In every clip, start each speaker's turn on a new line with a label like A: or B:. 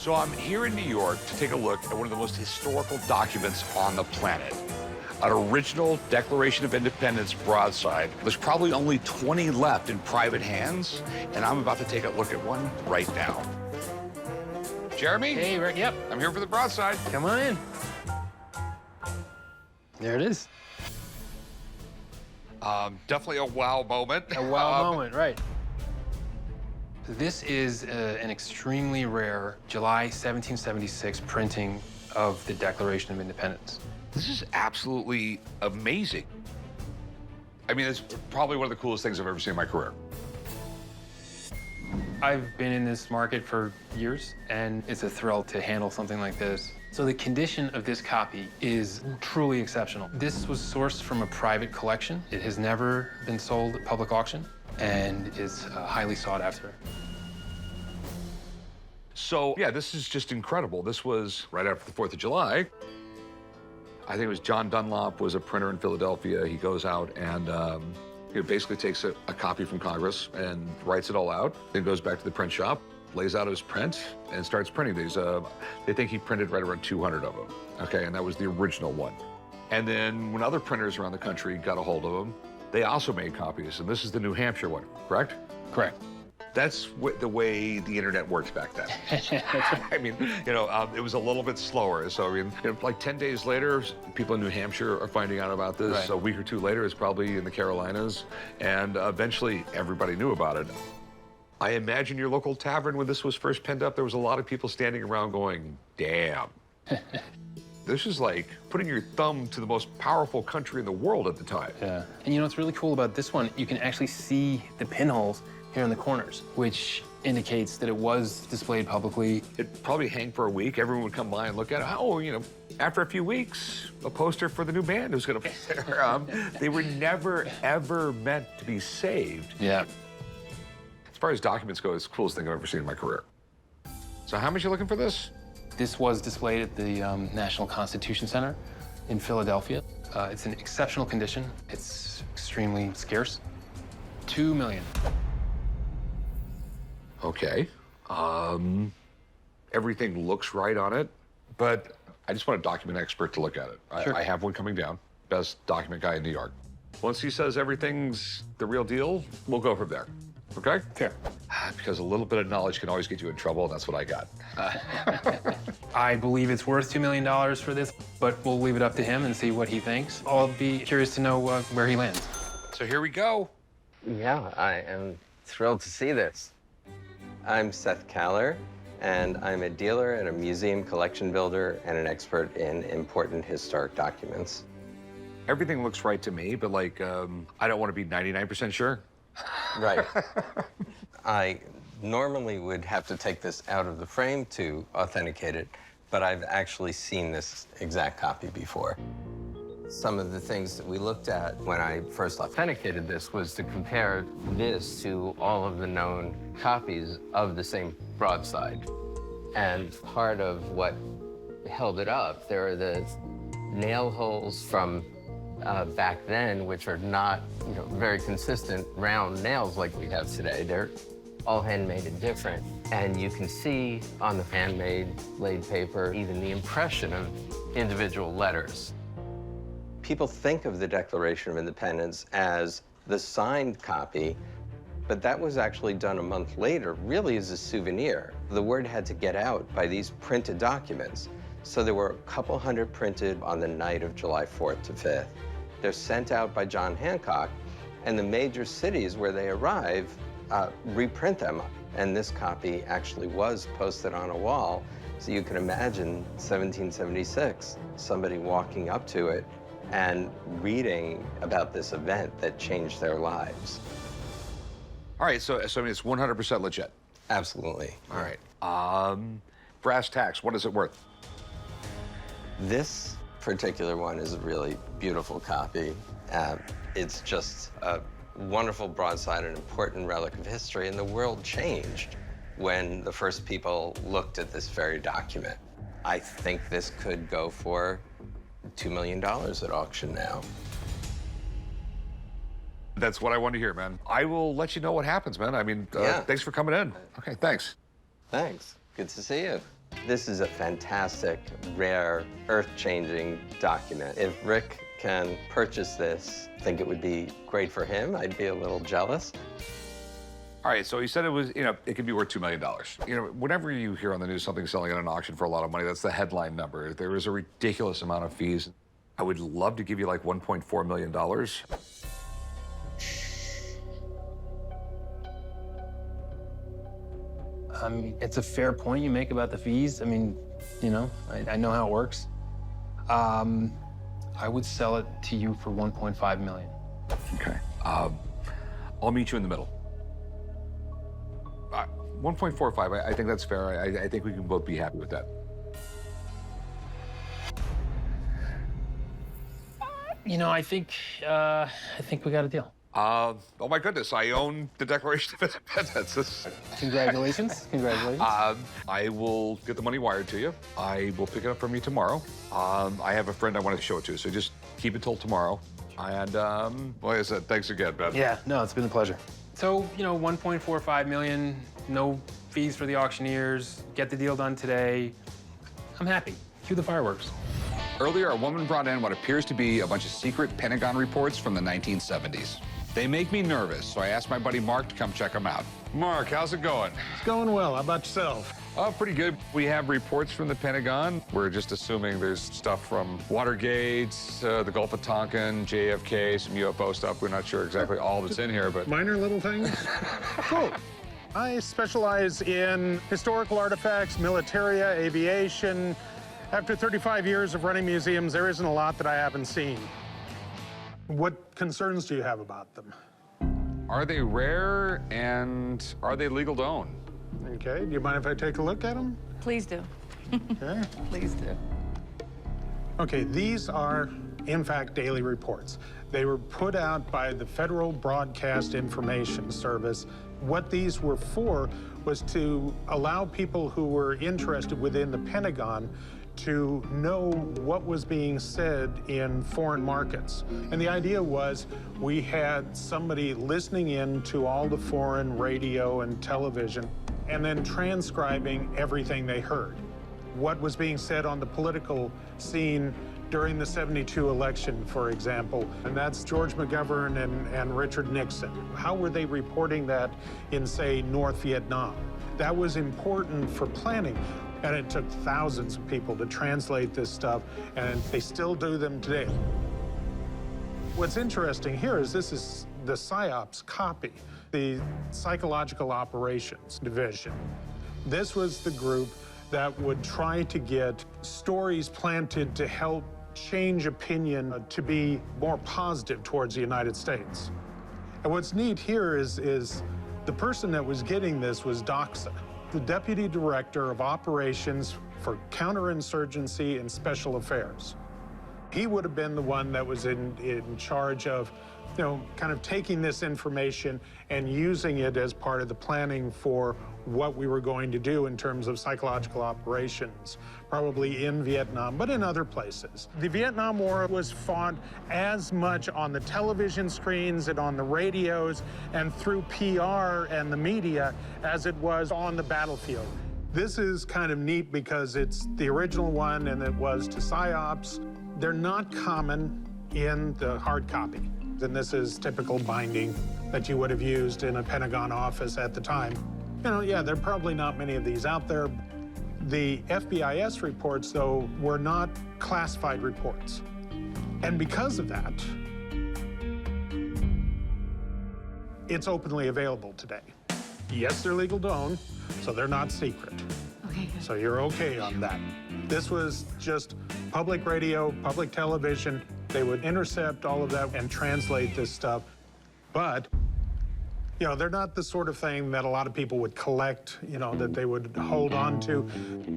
A: So I'm here in New York to take a look at one of the most historical documents on the planet. An original Declaration of Independence broadside. There's probably only 20 left in private hands, and I'm about to take a look at one right now. Jeremy?
B: Hey, Rick, yep.
A: I'm here for the broadside.
B: Come on in. There it is.
A: Definitely a wow moment.
B: A wow moment, right. This is an extremely rare July 1776 printing of the Declaration of Independence.
A: This is absolutely amazing. I mean, it's probably one of the coolest things I've ever seen in my career.
B: I've been in this market for years, and it's a thrill to handle something like this. So the condition of this copy is truly exceptional. This was sourced from a private collection. It has never been sold at public auction and is highly sought after.
A: So, yeah, this is just incredible. This was right after the 4th of July. I think it was John Dunlop was a printer in Philadelphia. He goes out and he basically takes a copy from Congress and writes it all out, then goes back to the print shop, lays out his print, and starts printing these. They think he printed right around 200 of them, okay? And that was the original one. And then when other printers around the country got a hold of them, they also made copies, and this is the New Hampshire one, correct?
B: Correct.
A: That's the way the internet worked back then. I mean, you know, it was a little bit slower. So, I mean, you know, like 10 days later, people in New Hampshire are finding out about this.
B: Right.
A: A week or two later, it's probably in the Carolinas. And eventually, everybody knew about it. I imagine your local tavern, when this was first penned up, there was a lot of people standing around going, damn. This is like putting your thumb to the most powerful country in the world at the time.
B: Yeah. And you know what's really cool about this one? You can actually see the pinholes here in the corners, which indicates that it was displayed publicly.
A: It'd probably hang for a week. Everyone would come by and look at it. Oh, you know, after a few weeks, a poster for the new band was going to be there. They were never, ever meant to be saved.
B: Yeah.
A: As far as documents go, it's the coolest thing I've ever seen in my career. So how much are you looking for this?
B: This was displayed at the National Constitution Center in Philadelphia. It's in exceptional condition. It's extremely scarce. $2 million.
A: Okay. Everything looks right on it, but I just want a document expert to look at it.
B: Sure.
A: I have one coming down, best document guy in New York. Once he says everything's the real deal, we'll go from there, okay?
B: Fair.
A: Because a little bit of knowledge can always get you in trouble, and that's what I got.
B: I believe it's worth $2 million for this, but we'll leave it up to him and see what he thinks. I'll be curious to know where he lands.
A: So here we go.
C: Yeah, I am thrilled to see this. I'm Seth Kaller, and I'm a dealer and a museum collection builder and an expert in important historic documents.
A: Everything looks right to me, but like, I don't want to be 99% sure.
C: Right. I normally would have to take this out of the frame to authenticate it, but I've actually seen this exact copy before. Some of the things that we looked at when I first authenticated this was to compare this to all of the known copies of the same broadside. And part of what held it up, there are the nail holes from back then, which are not, you know, very consistent round nails like we have today. They're all handmade and different. And you can see on the handmade laid paper even the impression of individual letters. People think of the Declaration of Independence as the signed copy, but that was actually done a month later, really as a souvenir. The word had to get out by these printed documents. So there were a couple hundred printed on the night of July 4th to 5th. They're sent out by John Hancock, and the major cities where they arrive reprint them. And this copy actually was posted on a wall. So you can imagine 1776, somebody walking up to it and reading about this event that changed their lives.
A: All right, so I mean, it's 100% legit.
C: Absolutely.
A: All right. Brass tacks, what is it worth?
C: This particular one is a really beautiful copy. It's just a wonderful broadside, an important relic of history, and the world changed when the first people looked at this very document. I think this could go for $2 million at auction now.
A: That's what I wanted to hear, man. I will let you know what happens, man. I mean,
C: Yeah.
A: thanks for coming in. Okay, thanks.
C: Thanks. Good to see you. This is a fantastic, rare, earth-changing document. If Rick can purchase this, I think it would be great for him. I'd be a little jealous.
A: All right, so you said it was, it could be worth $2 million. Whenever you hear on the news something selling at an auction for a lot of money, that's the headline number. There is a ridiculous amount of fees. I would love to give you like $1.4 million.
B: It's a fair point you make about the fees. I mean, I know how it works. I would sell it to you for $1.5 million.
A: Okay. I'll meet you in the middle. 1.45, I think that's fair. I think we can both be happy with that.
B: I think we got a deal.
A: Oh my goodness, I own the Declaration of Independence.
B: Congratulations, congratulations.
A: I will get the money wired to you. I will pick it up from you tomorrow. I have a friend I want to show it to, so just keep it till tomorrow. And like I said, thanks again, Ben.
B: Yeah, no, it's been a pleasure. So, 1.45 million, no fees for the auctioneers, get the deal done today. I'm happy. Cue the fireworks.
D: Earlier, a woman brought in what appears to be a bunch of secret Pentagon reports from the 1970s. They make me nervous, so I asked my buddy Mark to come check them out.
A: Mark, how's it going?
E: It's going well. How about yourself?
A: Oh, pretty good. We have reports from the Pentagon. We're just assuming there's stuff from Watergate, the Gulf of Tonkin, JFK, some UFO stuff. We're not sure exactly all that's in here, but...
E: Minor little things? Cool. I specialize in historical artifacts, militaria, aviation. After 35 years of running museums, there isn't a lot that I haven't seen. What concerns do you have about them?
D: Are they rare, and are they legal to own?
E: Okay, do you mind if I take a look at them?
F: Please do.
E: Okay.
F: Please do.
E: Okay, these are, in fact, daily reports. They were put out by the Federal Broadcast Information Service. What these were for was to allow people who were interested within the Pentagon to know what was being said in foreign markets. And the idea was we had somebody listening in to all the foreign radio and television and then transcribing everything they heard. What was being said on the political scene during the '72 election, for example, and that's George McGovern and Richard Nixon. How were they reporting that in, say, North Vietnam? That was important for planning. And it took thousands of people to translate this stuff, and they still do them today. What's interesting here is this is the PSYOPs copy, the Psychological Operations Division. This was the group that would try to get stories planted to help change opinion to be more positive towards the United States. And what's neat here is the person that was getting this was Doxa, the Deputy Director of Operations for Counterinsurgency and Special Affairs. He would have been the one that was in charge of, kind of taking this information and using it as part of the planning for what we were going to do in terms of psychological operations, probably in Vietnam, but in other places. The Vietnam War was fought as much on the television screens and on the radios and through PR and the media as it was on the battlefield. This is kind of neat because it's the original one and it was to PSYOPs. They're not common in the hard copy. And this is typical binding that you would have used in a Pentagon office at the time. Yeah, there are probably not many of these out there. The FBIS reports, though, were not classified reports. And because of that, it's openly available today. Yes, they're legal to own, so they're not secret.
F: Okay, good.
E: So you're okay on that. This was just public radio, public television. They would intercept all of that and translate this stuff. But, they're not the sort of thing that a lot of people would collect, that they would hold on to.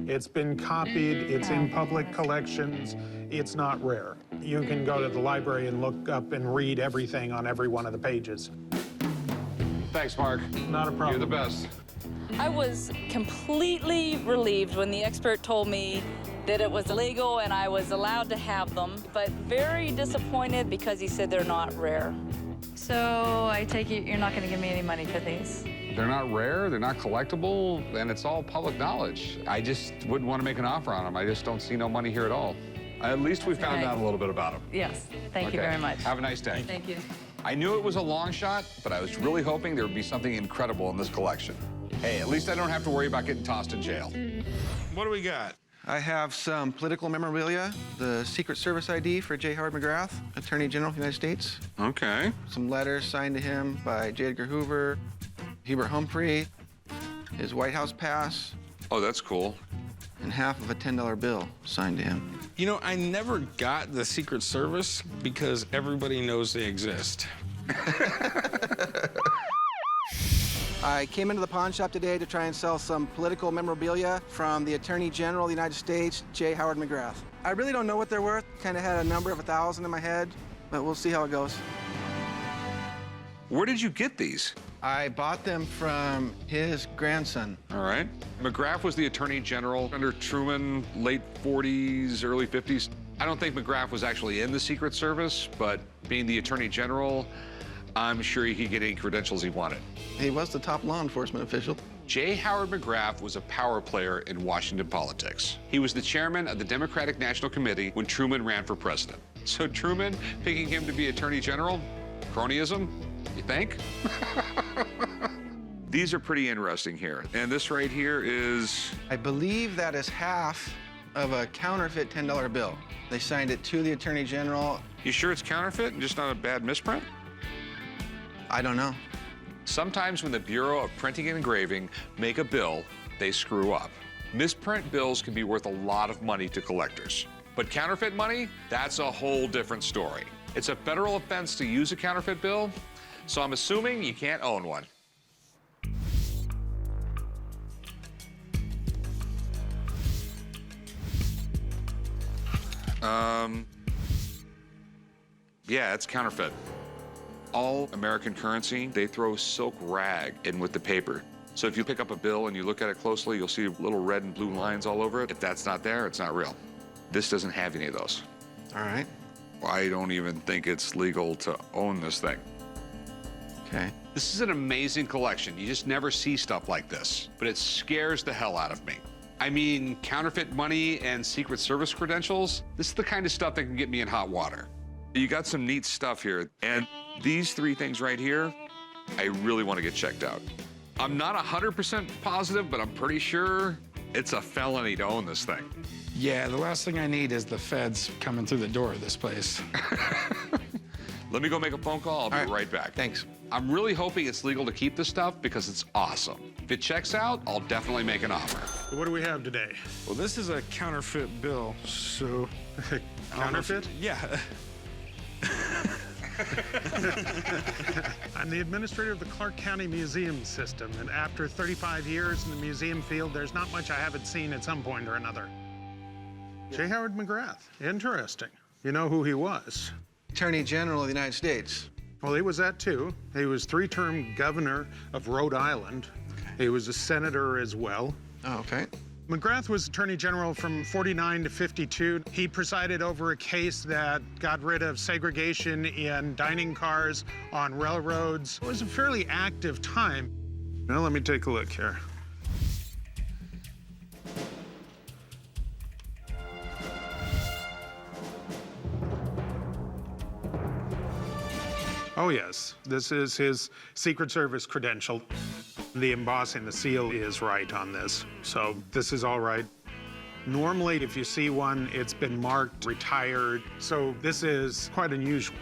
E: It's been copied, it's in public collections, it's not rare. You can go to the library and look up and read everything on every one of the pages.
A: Thanks, Mark.
E: Not a problem.
A: You're the best.
F: I was completely relieved when the expert told me that it was legal and I was allowed to have them, but very disappointed because he said they're not rare. So I take it you're not going to give me any money for these?
D: They're not rare, they're not collectible, and it's all public knowledge. I just wouldn't want to make an offer on them. I just don't see no money here at all. At least we found
F: Okay.
D: out a little bit about them.
F: Yes, thank you
D: Okay.
F: very much.
D: Have a nice day.
F: Thank you.
D: I knew it was a long shot, but I was really hoping there would be something incredible in this collection. Hey, at least I don't have to worry about getting tossed in jail.
G: What do we got?
H: I have some political memorabilia, the Secret Service ID for J. Howard McGrath, Attorney General of the United States.
G: Okay.
H: Some letters signed to him by J. Edgar Hoover, Hubert Humphrey, his White House pass,
D: Oh, that's cool.
H: and half of a $10 bill signed to him.
G: You know, I never got the Secret Service because everybody knows they exist.
H: I came into the pawn shop today to try and sell some political memorabilia from the Attorney General of the United States, J. Howard McGrath. I really don't know what they're worth. Kind of had a number of 1,000 in my head, but we'll see how it goes.
D: Where did you get these?
H: I bought them from his grandson.
D: All right. McGrath was the Attorney General under Truman, late 40s, early 50s. I don't think McGrath was actually in the Secret Service, but being the Attorney General, I'm sure he could get any credentials he wanted.
H: He was the top law enforcement official.
D: J. Howard McGrath was a power player in Washington politics. He was the chairman of the Democratic National Committee when Truman ran for president. So Truman picking him to be Attorney General, cronyism, you think? These are pretty interesting here. And this right here is,
H: I believe that is half of a counterfeit $10 bill. They signed it to the Attorney General.
D: you sure it's counterfeit and just not a bad misprint?
H: I don't know.
D: Sometimes when the Bureau of Printing and Engraving make a bill, they screw up. Misprint bills can be worth a lot of money to collectors. But counterfeit money, that's a whole different story. It's a federal offense to use a counterfeit bill, so I'm assuming you can't own one. Yeah, it's counterfeit. All American currency, they throw silk rag in with the paper. So if you pick up a bill and you look at it closely, you'll see little red and blue lines all over it. If that's not there, it's not real. This doesn't have any of those.
H: All right.
D: I don't even think it's legal to own this thing.
H: Okay.
D: This is an amazing collection. You just never see stuff like this, but it scares the hell out of me. I mean, counterfeit money and Secret Service credentials, this is the kind of stuff that can get me in hot water. You got some neat stuff here, and these three things right here, I really want to get checked out. I'm not 100% positive, but I'm pretty sure it's a felony to own this thing.
G: Yeah, the last thing I need is the feds coming through the door of this place.
D: Let me go make a phone call. I'll be
H: All right.
D: right back.
H: Thanks.
D: I'm really hoping it's legal to keep this stuff because it's awesome. If it checks out, I'll definitely make an offer.
E: What do we have today?
G: Well, this is a counterfeit bill, so...
E: Counterfeit?
G: Yeah.
E: I'm the administrator of the Clark County Museum System, and after 35 years in the museum field, there's not much I haven't seen at some point or another. J. Howard McGrath. Interesting. You know who he was?
H: Attorney General of the United States.
E: Well, he was that too. He was three-term governor of Rhode Island. He was a senator as well.
H: Oh, okay.
E: McGrath was Attorney General from 49 to 52. He presided over a case that got rid of segregation in dining cars on railroads. It was a fairly active time. Now, let me take a look here. Oh, yes. This is his Secret Service credential. The embossing, the seal is right on this. So this is all right. Normally, if you see one, it's been marked retired. So this is quite unusual.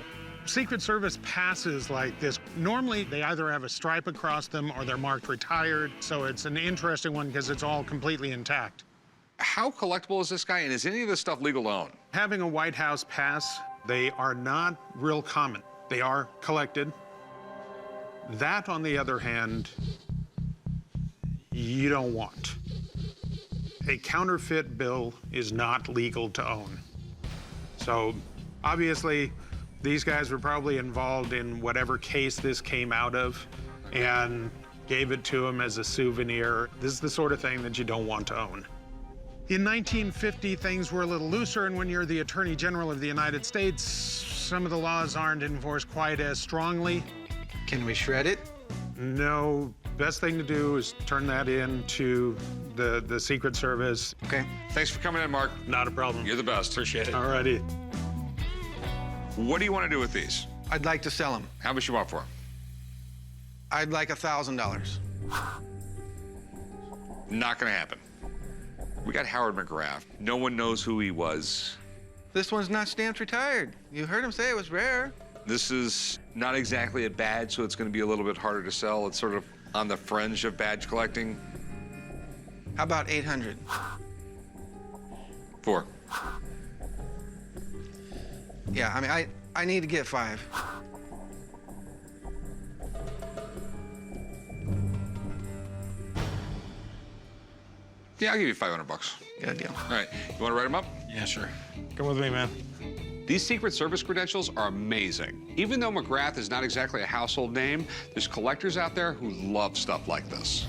E: Secret Service passes like this, normally they either have a stripe across them or they're marked retired. So it's an interesting one because it's all completely intact.
D: How collectible is this guy, and is any of this stuff legal to own?
E: Having a White House pass, they are not real common. They are collected. That, on the other hand, you don't want. A counterfeit bill is not legal to own. So, obviously, these guys were probably involved in whatever case this came out of and gave it to him as a souvenir. This is the sort of thing that you don't want to own. In 1950, things were a little looser, and when you're the Attorney General of the United States, some of the laws aren't enforced quite as strongly.
H: Can we shred it?
E: No, Best thing to do is turn that in to the Secret Service.
H: Okay.
D: Thanks for coming in, Mark.
E: Not a problem.
D: You're the best. Appreciate it.
E: All righty.
D: What do you want to do with these?
H: I'd like to sell them.
D: How much you want for them?
H: I'd like $1,000.
D: Not going to happen. We got Howard McGrath. No one knows who he was.
H: This one's not stamped retired. You heard him say it was rare.
D: This is not exactly a badge, so it's going to be a little bit harder to sell. It's sort of on the fringe of badge collecting.
H: How about 800?
D: 4.
H: Yeah, I mean, I need to get 5.
D: Yeah, I'll give you $500.
H: Good deal.
D: All right, you want to write them up?
G: Yeah, sure.
E: Come with me, man.
D: These Secret Service credentials are amazing. Even though McGrath is not exactly a household name, there's collectors out there who love stuff like this.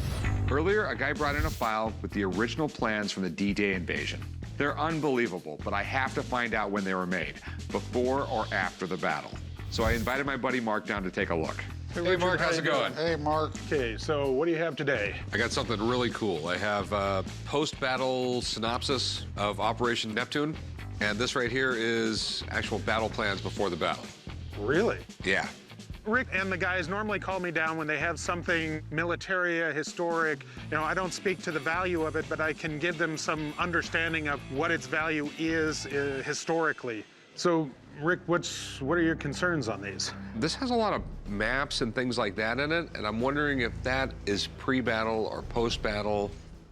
D: Earlier, a guy brought in a file with the original plans from the D-Day invasion. They're unbelievable, but I have to find out when they were made, before or after the battle. So I invited my buddy Mark down to take a look. Hey, Mark, how's it going?
E: Hey, Mark. Okay, so what do you have today?
A: I got something really cool. I have a post-battle synopsis of Operation Neptune, and this right here is actual battle plans before the battle.
E: Really?
A: Yeah.
E: Rick and the guys normally call me down when they have something militaria, historic. You know, I don't speak to the value of it, but I can give them some understanding of what its value is historically. So, Rick, what are your concerns on these?
A: This has a lot of maps and things like that in it, and I'm wondering if that is pre-battle or post-battle.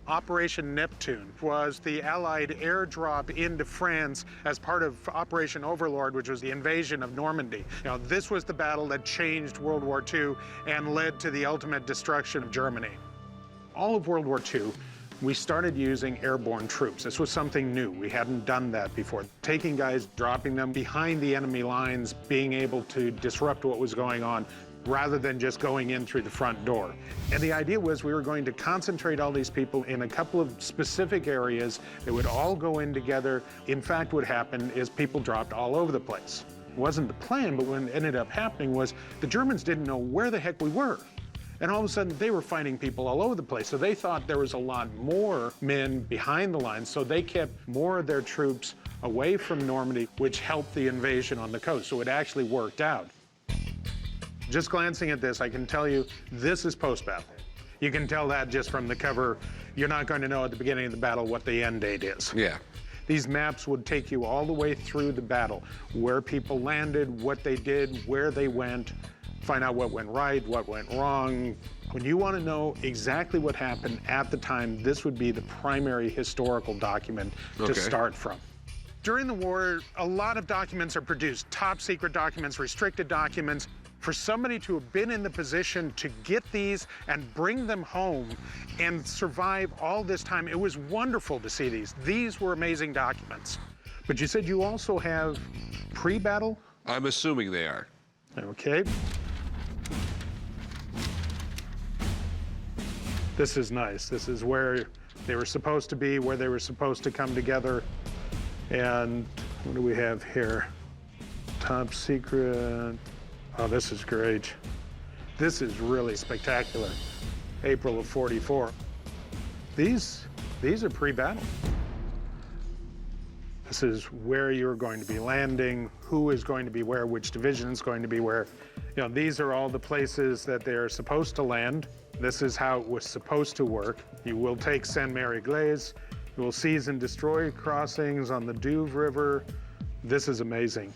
E: Operation Neptune was the Allied airdrop into France as part of Operation Overlord, which was the invasion of Normandy. You know, this was the battle that changed World War II and led to the ultimate destruction of Germany. All of World War II, we started using airborne troops. This was something new. We hadn't done that before. Taking guys, dropping them behind the enemy lines, being able to disrupt what was going on, rather than just going in through the front door. And the idea was we were going to concentrate all these people in a couple of specific areas. They would all go in together. In fact, what happened is people dropped all over the place. It wasn't the plan, but what ended up happening was the Germans didn't know where the heck we were. And all of a sudden, they were finding people all over the place. So they thought there was a lot more men behind the lines, so they kept more of their troops away from Normandy, which helped the invasion on the coast. So it actually worked out. Just glancing at this, I can tell you this is post-battle. You can tell that just from the cover. You're not going to know at the beginning of the battle what the end date is.
A: Yeah.
E: These maps would take you all the way through the battle, where people landed, what they did, where they went, find out what went right, what went wrong. When you want to know exactly what happened at the time, this would be the primary historical document to start from. During the war, a lot of documents are produced, top secret documents, restricted documents. For somebody to have been in the position to get these and bring them home and survive all this time, it was wonderful to see these. These were amazing documents. But you said you also have pre-battle?
A: I'm assuming they are.
E: Okay. This is nice. This is where they were supposed to be, where they were supposed to come together. And what do we have here? Top secret. Oh, this is great. This is really spectacular. April of '44. These are pre-battle. This is where you're going to be landing, who is going to be where, which division is going to be where. You know, these are all the places that they're supposed to land. This is how it was supposed to work. You will take Saint-Mary-Glaise. You will seize and destroy crossings on the Douve River. This is amazing.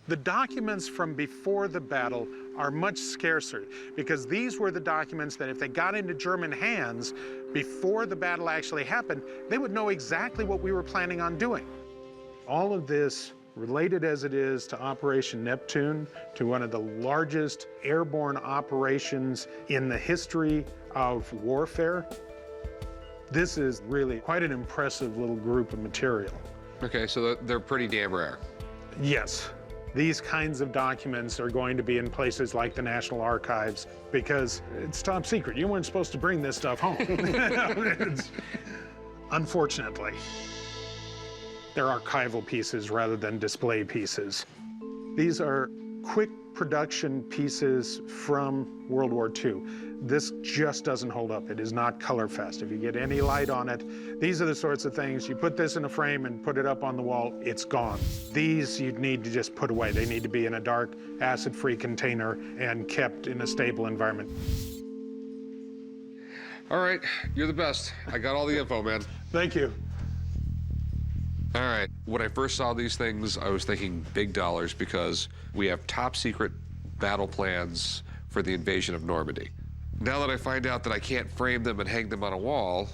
E: The documents from before the battle are much scarcer because these were the documents that if they got into German hands before the battle actually happened, they would know exactly what we were planning on doing. All of this, related as it is to Operation Neptune, to one of the largest airborne operations in the history of warfare, this is really quite an impressive little group of material.
A: Okay, so they're pretty damn rare.
E: Yes. These kinds of documents are going to be in places like the National Archives because it's top secret. You weren't supposed to bring this stuff home. Unfortunately, they're archival pieces rather than display pieces. These are quick production pieces from World War II. This just doesn't hold up. It is not color fast. If you get any light on it, these are the sorts of things, you put this in a frame and put it up on the wall, it's gone. These you need to just put away. They need to be in a dark, acid-free container and kept in a stable environment.
D: All right, you're the best. I got all the info, man.
E: Thank you.
D: All right, when I first saw these things, I was thinking big dollars because we have top secret battle plans for the invasion of Normandy. Now that I find out that I can't frame them and hang them on a wall,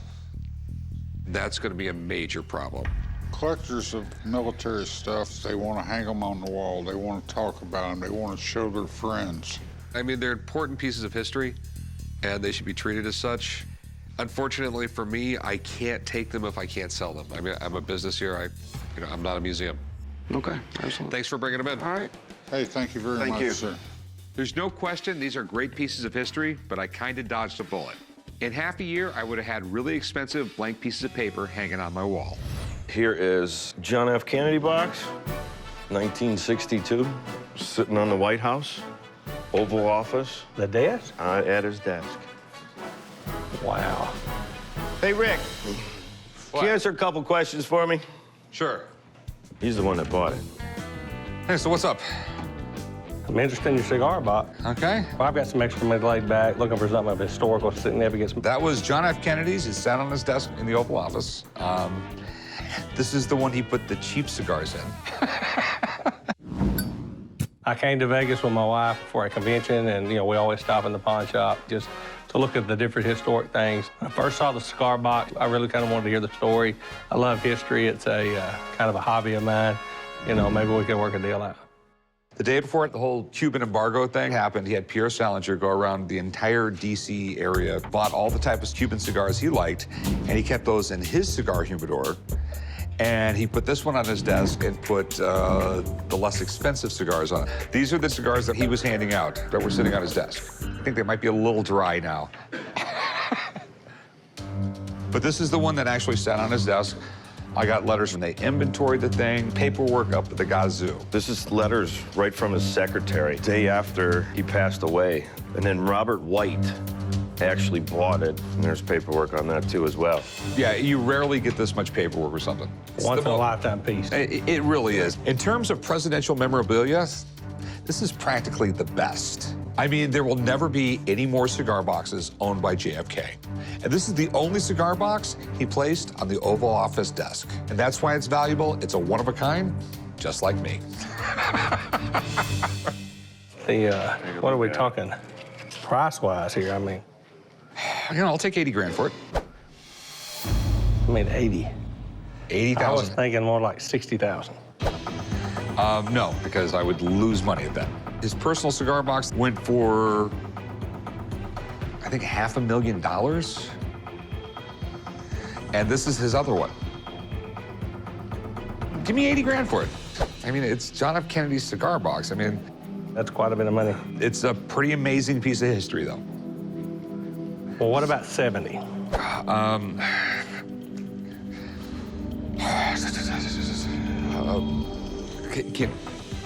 D: that's going to be a major problem.
I: Collectors of military stuff, they want to hang them on the wall. They want to talk about them. They want to show their friends.
D: I mean, they're important pieces of history, and they should be treated as such. Unfortunately for me, I can't take them if I can't sell them. I mean, I'm a business here. I'm not a museum.
J: Okay, absolutely.
D: Thanks for bringing them in.
J: All right.
I: Hey, thank you very much, sir.
D: There's no question these are great pieces of history, but I kind of dodged a bullet. In half a year, I would have had really expensive blank pieces of paper hanging on my wall.
K: Here is John F. Kennedy box, 1962, sitting on the White House, Oval Office.
L: The desk?
K: At his desk.
L: Wow.
K: Hey, Rick, can you answer a couple questions for me?
D: Sure.
K: He's the one that bought it.
D: Hey, so what's up?
L: I'm interested in your cigar box.
A: Okay.
L: Well, I've got some extra money laid back, looking for something of historical significance.
A: That was John F. Kennedy's. It sat on his desk in the Oval Office. This is the one he put the cheap cigars in.
L: I came to Vegas with my wife for a convention, and, we always stop in the pawn shop just to look at the different historic things. When I first saw the cigar box, I really kind of wanted to hear the story. I love history. It's a kind of a hobby of mine. Maybe we could work a deal out.
A: The day before the whole Cuban embargo thing happened, he had Pierre Salinger go around the entire D.C. area, bought all the types of Cuban cigars he liked, and he kept those in his cigar humidor. And he put this one on his desk and put the less expensive cigars on it. These are the cigars that he was handing out that were sitting on his desk. I think they might be a little dry now. But this is the one that actually sat on his desk. I got letters when they inventoried the thing, paperwork up at the gazoo.
K: This is letters right from his secretary, day after he passed away. And then Robert White actually bought it, and there's paperwork on that too as well.
A: Yeah, you rarely get this much paperwork or something.
L: Once in a lifetime piece.
A: It really is. In terms of presidential memorabilia, this is practically the best. I mean, there will never be any more cigar boxes owned by JFK. And this is the only cigar box he placed on the Oval Office desk. And that's why it's valuable. It's a one of a kind, just like me.
L: What are we talking price-wise here? I mean,
A: I'll take 80 grand for it.
L: 80.
A: 80,000.
L: I was thinking more like 60,000.
A: No, because I would lose money at that. His personal cigar box went for, I think, $500,000. And this is his other one. Give me 80 grand for it. I mean, it's John F. Kennedy's cigar box. I mean,
L: that's quite a bit of money.
A: It's a pretty amazing piece of history, though.
L: Well, what about 70?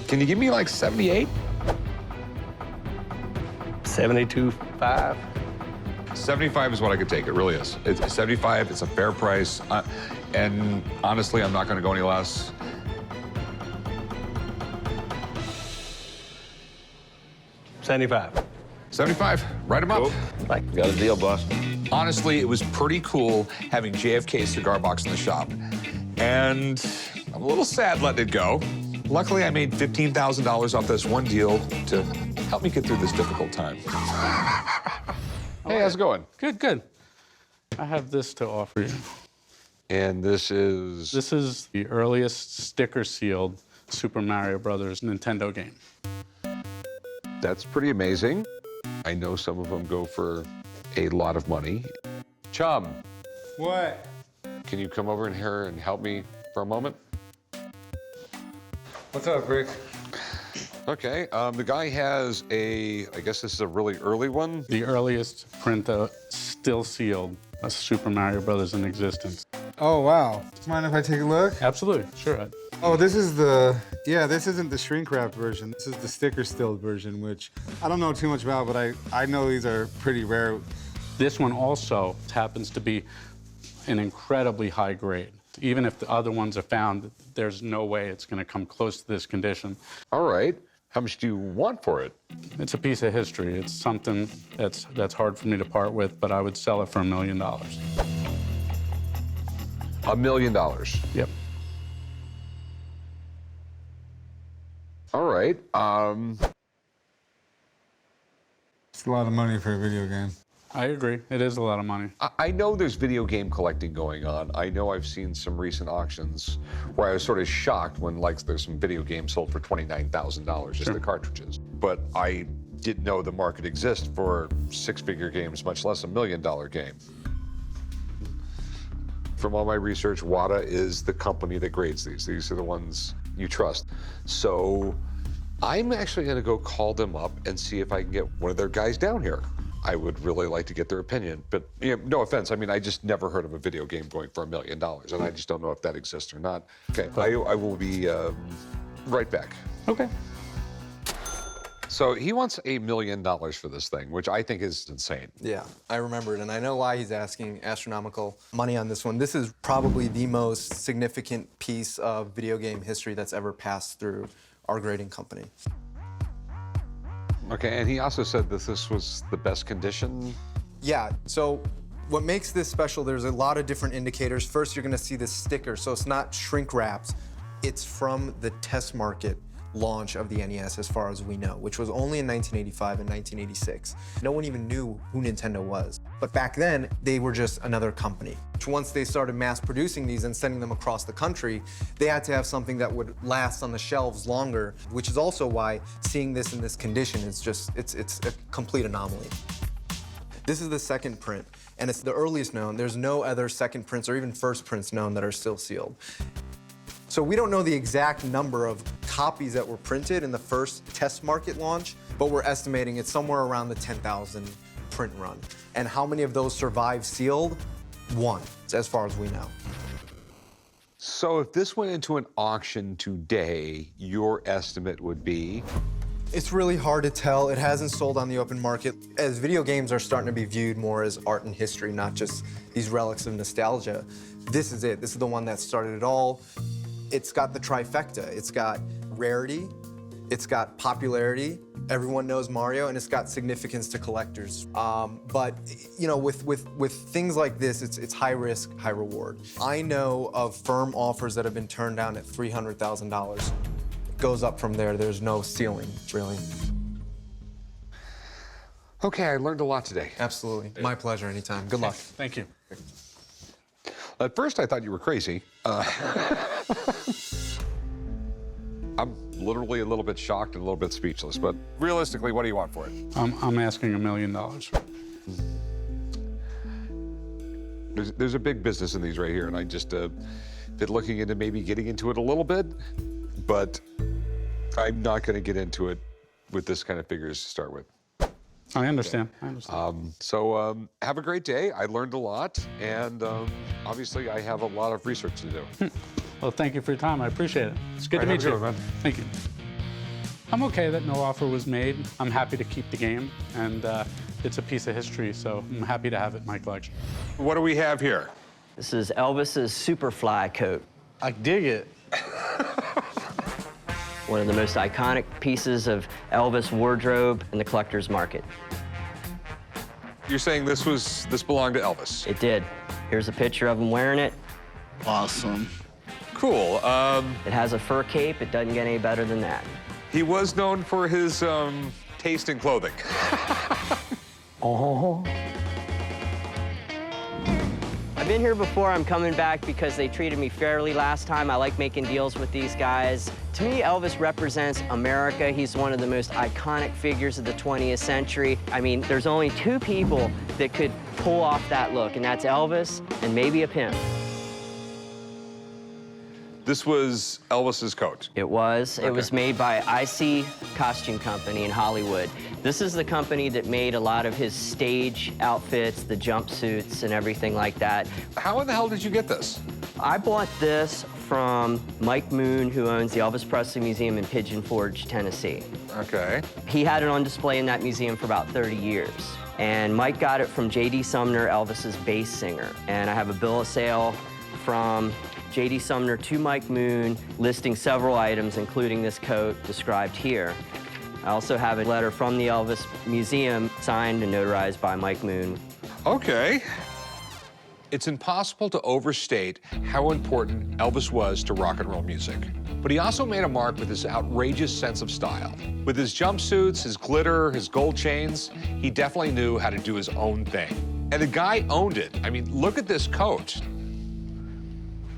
A: Can you give me like 78?
L: 72.5?
A: 75 is what I could take. It really is. It's 75. It's a fair price. And honestly, I'm not going to go any less.
L: $75.
A: 75. Write them up.
K: Cool. Got a deal, boss.
A: Honestly, it was pretty cool having JFK's cigar box in the shop. And I'm a little sad letting it go. Luckily, I made $15,000 off this one deal to help me get through this difficult time. Hey, how's it going?
M: Good, good. I have this to offer you.
D: And this is?
M: This is the earliest sticker-sealed Super Mario Brothers Nintendo game.
D: That's pretty amazing. I know some of them go for a lot of money. Chum.
I: What?
D: Can you come over in here and help me for a moment?
I: What's up, Rick?
D: Okay, the guy has I guess this is a really early one.
M: The earliest print still sealed a Super Mario Brothers in existence.
J: Oh, wow. Mind if I take a look?
M: Absolutely, sure.
J: Oh, this is the, yeah, this isn't the shrink wrap version. This is the sticker stilled version, which I don't know too much about, but I know these are pretty rare.
M: This one also happens to be an incredibly high grade. Even if the other ones are found, there's no way it's going to come close to this condition.
A: All right. How much do you want for it?
M: It's a piece of history. It's something that's hard for me to part with, but I would sell it for $1 million.
A: $1 million.
M: Yep.
A: All right.
J: It's a lot of money for a video game.
M: I agree. It is a lot of money.
A: I know there's video game collecting going on. I know I've seen some recent auctions where I was sort of shocked when, like, there's some video games sold for $29,000 just the cartridges. But I didn't know the market exists for six-figure games, much less $1 million game. From all my research, WATA is the company that grades these. These are the ones you trust. So I'm actually going to go call them up and see if I can get one of their guys down here. I would really like to get their opinion, but you know, no offense. I mean, I just never heard of a video game going for $1 million, and I just don't know if that exists or not. Okay, I will be right back.
M: Okay.
A: So he wants $1 million for this thing, which I think is insane.
N: Yeah, I remember it, and I know why he's asking astronomical money on this one. This is probably the most significant piece of video game history that's ever passed through our grading company.
A: Okay, and he also said that this was the best condition.
N: Yeah, so what makes this special, there's a lot of different indicators. First, you're gonna see this sticker, so it's not shrink wraps. It's from the test market launch of the NES, as far as we know, which was only in 1985 and 1986. No one even knew who Nintendo was. But back then, they were just another company. Once they started mass producing these and sending them across the country, they had to have something that would last on the shelves longer, which is also why seeing this in this condition is just, it's a complete anomaly. This is the second print, and it's the earliest known. There's no other second prints or even first prints known that are still sealed. So we don't know the exact number of copies that were printed in the first test market launch, but we're estimating it's somewhere around the 10,000 print run. And how many of those survive sealed? One, as far as we know.
A: So if this went into an auction today, your estimate would be?
N: It's really hard to tell. It hasn't sold on the open market. As video games are starting to be viewed more as art and history, not just these relics of nostalgia, this is it. This is the one that started it all. It's got the trifecta. It's got rarity, it's got popularity, everyone knows Mario, and it's got significance to collectors. But you know, with things like this, it's high risk, high reward. I know of firm offers that have been turned down at $300,000. It goes up from there. There's no ceiling, really.
A: Okay, I learned a lot today.
N: Absolutely. My pleasure, anytime. Good luck.
M: Thank you.
A: At first, I thought you were crazy. I'm literally a little bit shocked and a little bit speechless, but realistically, what do you want for it?
M: I'm asking $1 million.
A: There's a big business in these right here, and I just been looking into maybe getting into it a little bit, but I'm not going to get into it with this kind of figures to start with.
M: I understand. I understand.
A: So have a great day. I learned a lot, and obviously I have a lot of research to do.
M: Well, thank you for your time. I appreciate it. It's good to meet you. Thank you. I'm okay that no offer was made. I'm happy to keep the game, and it's a piece of history, so I'm happy to have it in my collection.
A: What do we have here?
O: This is Elvis's Superfly coat.
N: I dig it.
O: One of the most iconic pieces of Elvis wardrobe in the collector's market.
A: You're saying this belonged to Elvis?
O: It did. Here's a picture of him wearing it.
I: Awesome.
A: Cool.
O: It has a fur cape. It doesn't get any better than that.
A: He was known for his taste in clothing.
O: Oh. I've been here before. I'm coming back because they treated me fairly last time. I like making deals with these guys. To me, Elvis represents America. He's one of the most iconic figures of the 20th century. I mean, there's only two people that could pull off that look, and that's Elvis and maybe a pimp.
A: This was Elvis's coat.
O: It was. It was made by IC Costume Company in Hollywood. This is the company that made a lot of his stage outfits, the jumpsuits, and everything like that.
A: How in the hell did you get this?
O: I bought this from Mike Moon, who owns the Elvis Presley Museum in Pigeon Forge, Tennessee.
A: Okay.
O: He had it on display in that museum for about 30 years. And Mike got it from J.D. Sumner, Elvis's bass singer. And I have a bill of sale from J.D. Sumner to Mike Moon, listing several items, including this coat described here. I also have a letter from the Elvis Museum, signed and notarized by Mike Moon.
A: Okay. It's impossible to overstate how important Elvis was to rock and roll music. But he also made a mark with his outrageous sense of style. With his jumpsuits, his glitter, his gold chains, he definitely knew how to do his own thing. And the guy owned it. I mean, look at this coat.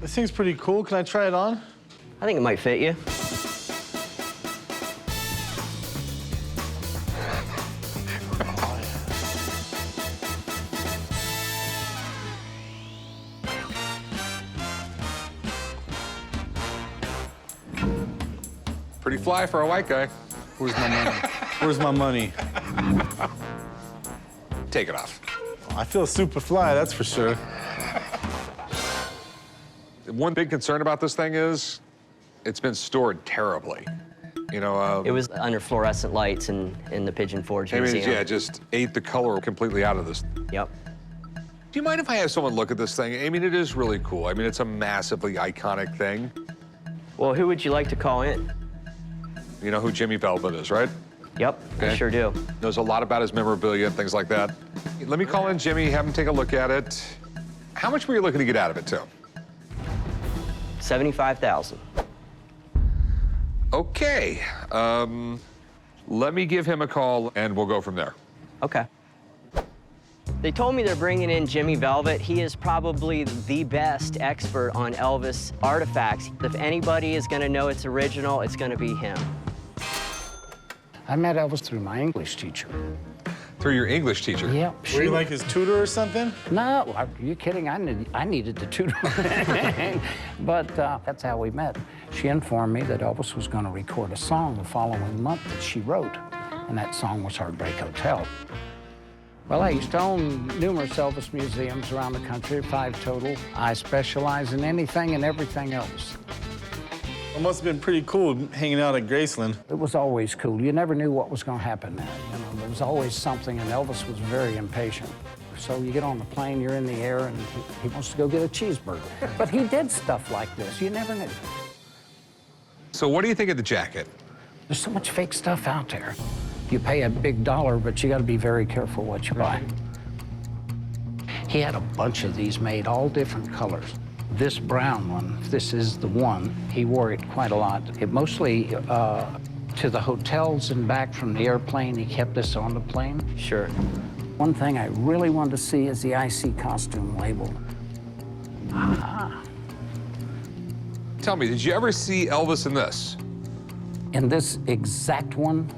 P: This thing's pretty cool. Can I try it on?
O: I think it might fit you.
A: Pretty fly for a white guy.
P: Where's my money? Where's my money?
A: Take it off.
P: I feel super fly, that's for sure.
A: One big concern about this thing is it's been stored terribly. You know,
O: It was under fluorescent lights in the Pigeon Forge Museum.
A: yeah, just ate the color completely out of this.
O: Yep.
A: Do you mind if I have someone look at this thing? I mean, it is really cool. I mean, it's a massively iconic thing.
O: Well, who would you like to call in?
A: You know who Jimmy Velvet is, right?
O: Yep, I sure do.
A: Knows a lot about his memorabilia and things like that. Let me call in Jimmy, have him take a look at it. How much were you looking to get out of it, too?
O: $75,000.
A: Okay. Let me give him a call, and we'll go from there.
O: Okay. They told me they're bringing in Jimmy Velvet. He is probably the best expert on Elvis artifacts. If anybody is going to know it's original, it's going to be him.
Q: I met Elvis through my English teacher.
A: Through your English teacher?
Q: Yep.
P: Were you like his tutor or something?
Q: No, are you kidding? I needed the tutor. But that's how we met. She informed me that Elvis was going to record a song the following month that she wrote, and that song was Heartbreak Hotel. Well, I used to own numerous Elvis museums around the country, 5 total. I specialize in anything and everything Elvis.
P: It must have been pretty cool hanging out at Graceland.
Q: It was always cool. You never knew what was going to happen there. You know, there was always something, and Elvis was very impatient. So you get on the plane, you're in the air, and he wants to go get a cheeseburger. But he did stuff like this. You never knew.
A: So what do you think of the jacket?
Q: There's so much fake stuff out there. You pay a big dollar, but you got to be very careful what you buy. He had a bunch of these made, all different colors. This brown one, this is the one, he wore it quite a lot. It mostly to the hotels and back from the airplane. He kept this on the plane.
O: Sure.
Q: One thing I really wanted to see is the IC costume label. Ah.
A: Tell me, did you ever see Elvis in this?
Q: In this exact one,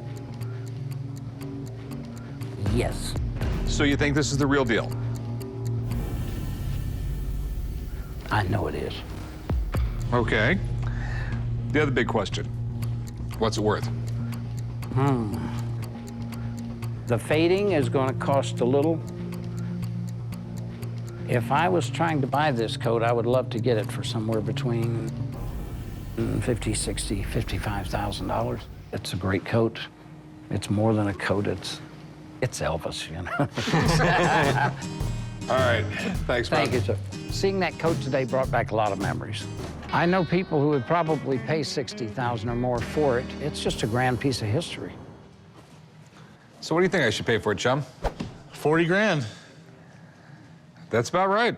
Q: yes.
A: So you think this is the real deal?
Q: I know it is.
A: Okay. The other big question, what's it worth?
Q: The fading is going to cost a little. If I was trying to buy this coat, I would love to get it for somewhere between $50,000, $60,000, $55,000. It's a great coat. It's more than a coat. It's Elvis, you know.
A: All right, thanks, man.
Q: Thank you, sir. Seeing that coat today brought back a lot of memories. I know people who would probably pay $60,000 or more for it. It's just a grand piece of history.
A: So what do you think I should pay for it, chum?
P: 40 grand.
A: That's about right.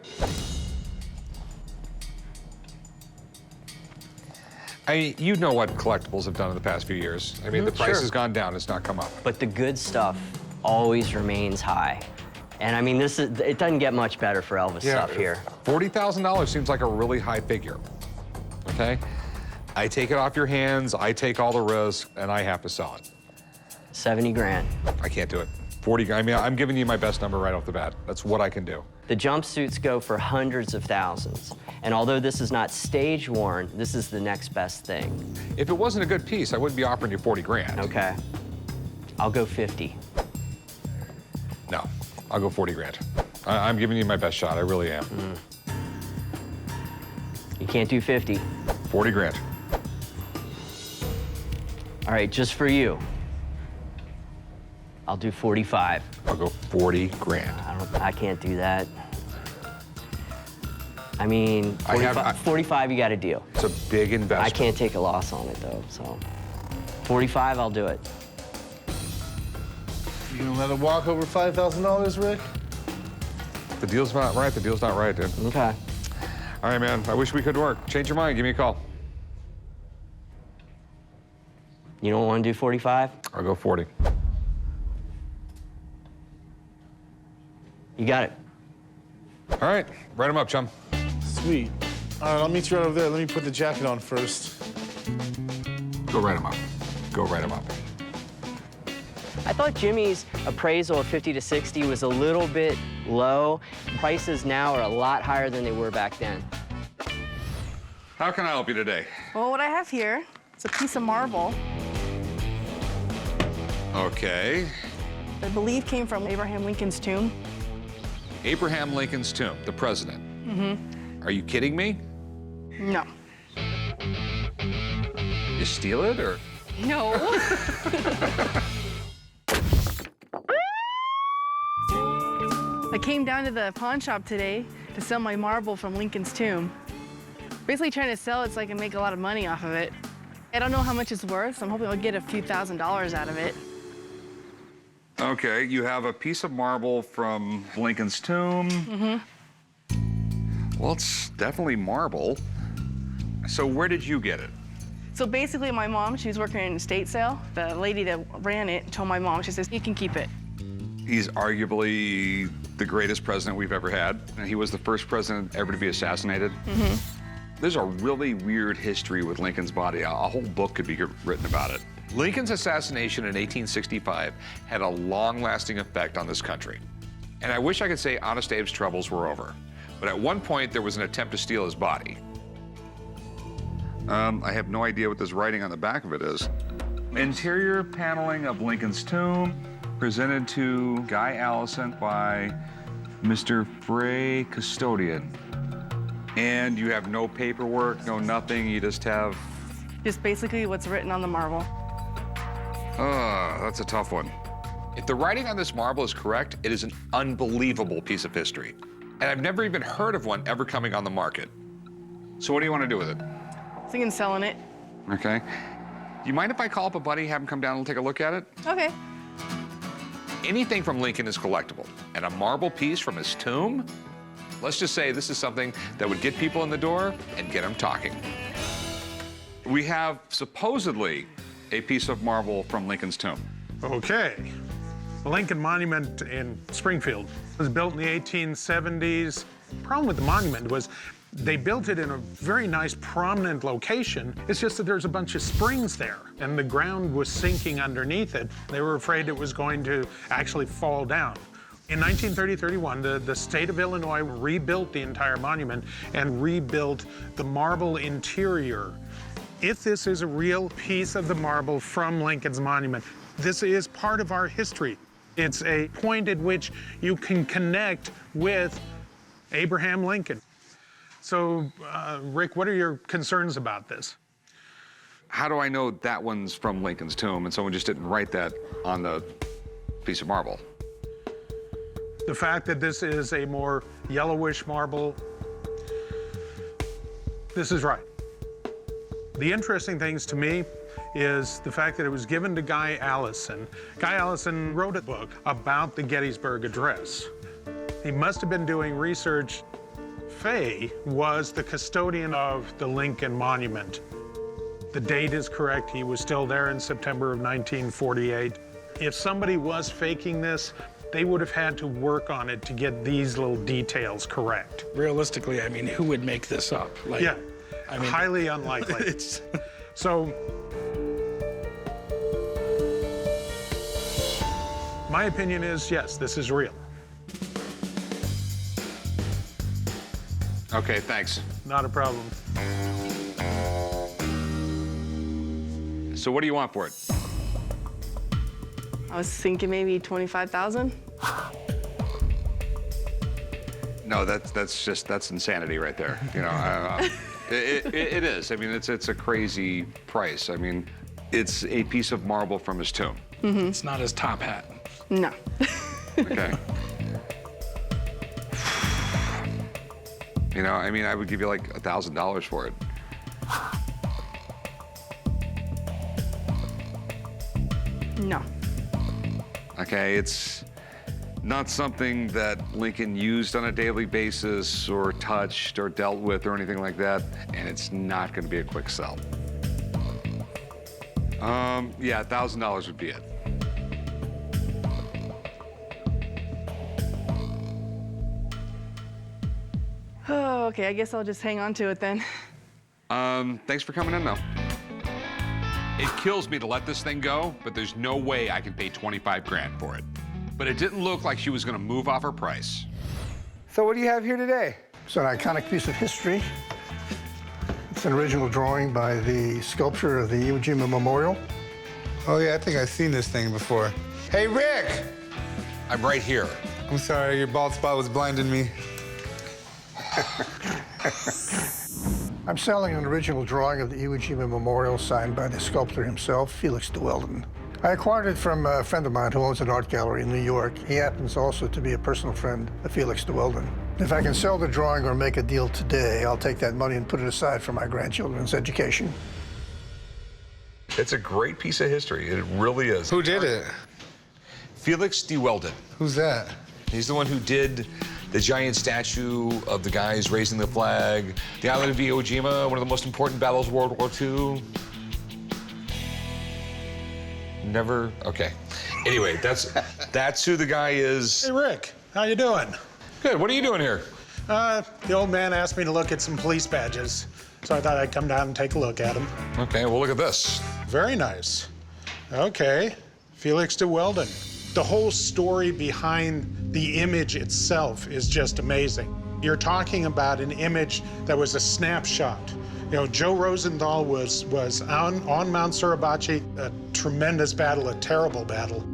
A: You know what collectibles have done in the past few years. I mean, the price has gone down, it's not come up.
O: But the good stuff always remains high. And I mean, it doesn't get much better for Elvis stuff here.
A: $40,000 seems like a really high figure, okay? I take it off your hands, I take all the risk, and I have to sell it.
O: 70 grand.
A: I can't do it. 40, I mean, I'm giving you my best number right off the bat. That's what I can do.
O: The jumpsuits go for hundreds of thousands. And although this is not stage worn, this is the next best thing.
A: If it wasn't a good piece, I wouldn't be offering you 40 grand.
O: Okay. I'll go 50.
A: No, I'll go 40 grand. I'm giving you my best shot, I really am.
O: You can't do 50.
A: 40 grand.
O: All right, just for you. I'll do 45.
A: I'll go 40 grand.
O: I can't do that. I mean, 45 you got a deal.
A: It's a big investment.
O: I can't take a loss on it, though, so. 45, I'll do it.
P: You gonna let it walk over $5,000, Rick?
A: The deal's not right, the deal's not right, dude.
O: Okay.
A: All right, man, I wish we could work. Change your mind, give me a call.
O: You don't want to do 45?
A: I'll go 40.
O: You got it.
A: All right, write them up, chum.
P: Sweet. All right, I'll meet you right over there. Let me put the jacket on first.
A: Go write them up. Go write them up.
O: I thought Jimmy's appraisal of 50 to 60 was a little bit low. Prices now are a lot higher than they were back then.
A: How can I help you today?
R: Well, what I have here is a piece of marble
A: Okay.
R: that I believe came from Abraham Lincoln's tomb.
A: Abraham Lincoln's tomb, the president.
R: Mm-hmm.
A: Are you kidding me?
R: No.
A: You steal it, or?
R: No. I came down to the pawn shop today to sell my marble from Lincoln's tomb. Basically trying to sell it so I can make a lot of money off of it. I don't know how much it's worth, so I'm hoping I'll get a few $1,000s out of it.
A: Okay, you have a piece of marble from Lincoln's tomb.
R: Mm-hmm.
A: Well, it's definitely marble. So where did you get it?
R: So basically my mom, she was working in an estate sale. The lady that ran it told my mom, she says, you can keep it.
A: He's arguably the greatest president we've ever had. He was the first president ever to be assassinated.
R: Mm-hmm.
A: There's a really weird history with Lincoln's body. A whole book could be written about it. Lincoln's assassination in 1865 had a long-lasting effect on this country. And I wish I could say Honest Abe's troubles were over. But at one point, there was an attempt to steal his body. I have no idea what this writing on the back of it is. Interior paneling of Lincoln's tomb, presented to Guy Allison by Mr. Frey Custodian. And you have no paperwork, no nothing, you just have...
R: Just basically what's written on the marble.
A: That's a tough one. If the writing on this marble is correct, it is an unbelievable piece of history. And I've never even heard of one ever coming on the market. So what do you want to do with it?
R: Thinking selling it.
A: Okay. Do you mind if I call up a buddy, have him come down and take a look at it?
R: Okay.
A: Anything from Lincoln is collectible. And a marble piece from his tomb? Let's just say this is something that would get people in the door and get them talking. We have supposedly a piece of marble from Lincoln's tomb.
E: Okay. The Lincoln Monument in Springfield was built in the 1870s. The problem with the monument was they built it in a very nice, prominent location. It's just that there's a bunch of springs there, and the ground was sinking underneath it. They were afraid it was going to actually fall down. In 1930-31, the state of Illinois rebuilt the entire monument and rebuilt the marble interior. If this is a real piece of the marble from Lincoln's monument, this is part of our history. It's a point at which you can connect with Abraham Lincoln. So, Rick, what are your concerns about this?
A: How do I know that one's from Lincoln's tomb and someone just didn't write that on the piece of marble?
E: The fact that this is a more yellowish marble, this is right. The interesting things to me is the fact that it was given to Guy Allison. Guy Allison wrote a book about the Gettysburg Address. He must have been doing research. Fay was the custodian of the Lincoln Monument. The date is correct. He was still there in September of 1948. If somebody was faking this, they would have had to work on it to get these little details correct.
S: Realistically, I mean, who would make this up? Like,
E: yeah,
S: I mean,
E: highly unlikely. So, my opinion is, yes, this is real.
D: Okay, thanks.
E: Not a problem.
D: So what do you want for it?
R: I was thinking maybe 25,000.
D: No, that's insanity right there. You know, it is. I mean, it's a crazy price. I mean, it's a piece of marble from his tomb.
R: Mm-hmm.
S: It's not his top hat.
R: No.
D: Okay. You know, I mean, I would give you like $1,000 for it.
R: No.
D: Okay, it's not something that Lincoln used on a daily basis or touched or dealt with or anything like that, and it's not going to be a quick sell. Yeah, $1,000 would be it.
R: Oh, okay, I guess I'll just hang on to it then.
D: Thanks for coming in, though. It kills me to let this thing go, but there's no way I can pay 25 grand for it. But it didn't look like she was gonna move off her price.
T: So what do you have here today?
U: It's an iconic piece of history. It's an original drawing by the sculptor of the Iwo Jima Memorial.
J: Oh yeah, I think I've seen this thing before. Hey, Rick!
D: I'm right here.
J: I'm sorry, your bald spot was blinding me.
U: I'm selling an original drawing of the Iwo Jima Memorial signed by the sculptor himself, Felix de Weldon. I acquired it from a friend of mine who owns an art gallery in New York. He happens also to be a personal friend of Felix de Weldon. If I can sell the drawing or make a deal today, I'll take that money and put it aside for my grandchildren's education.
A: It's a great piece of history. It really is.
J: Who did it?
A: Felix de Weldon.
J: Who's that?
A: He's the one who did the giant statue of the guys raising the flag. The island of Iwo Jima, one of the most important battles of World War II. Never, okay. Anyway, that's who the guy is.
E: Hey, Rick, how you doing?
A: Good, what are you doing here?
E: The old man asked me to look at some police badges, so I thought I'd come down and take a look at them.
A: Okay, well, look at this.
E: Very nice. Okay, Felix de Weldon. The whole story behind the image itself is just amazing. You're talking about an image that was a snapshot. You know, Joe Rosenthal was on Mount Suribachi, a tremendous battle, a terrible battle.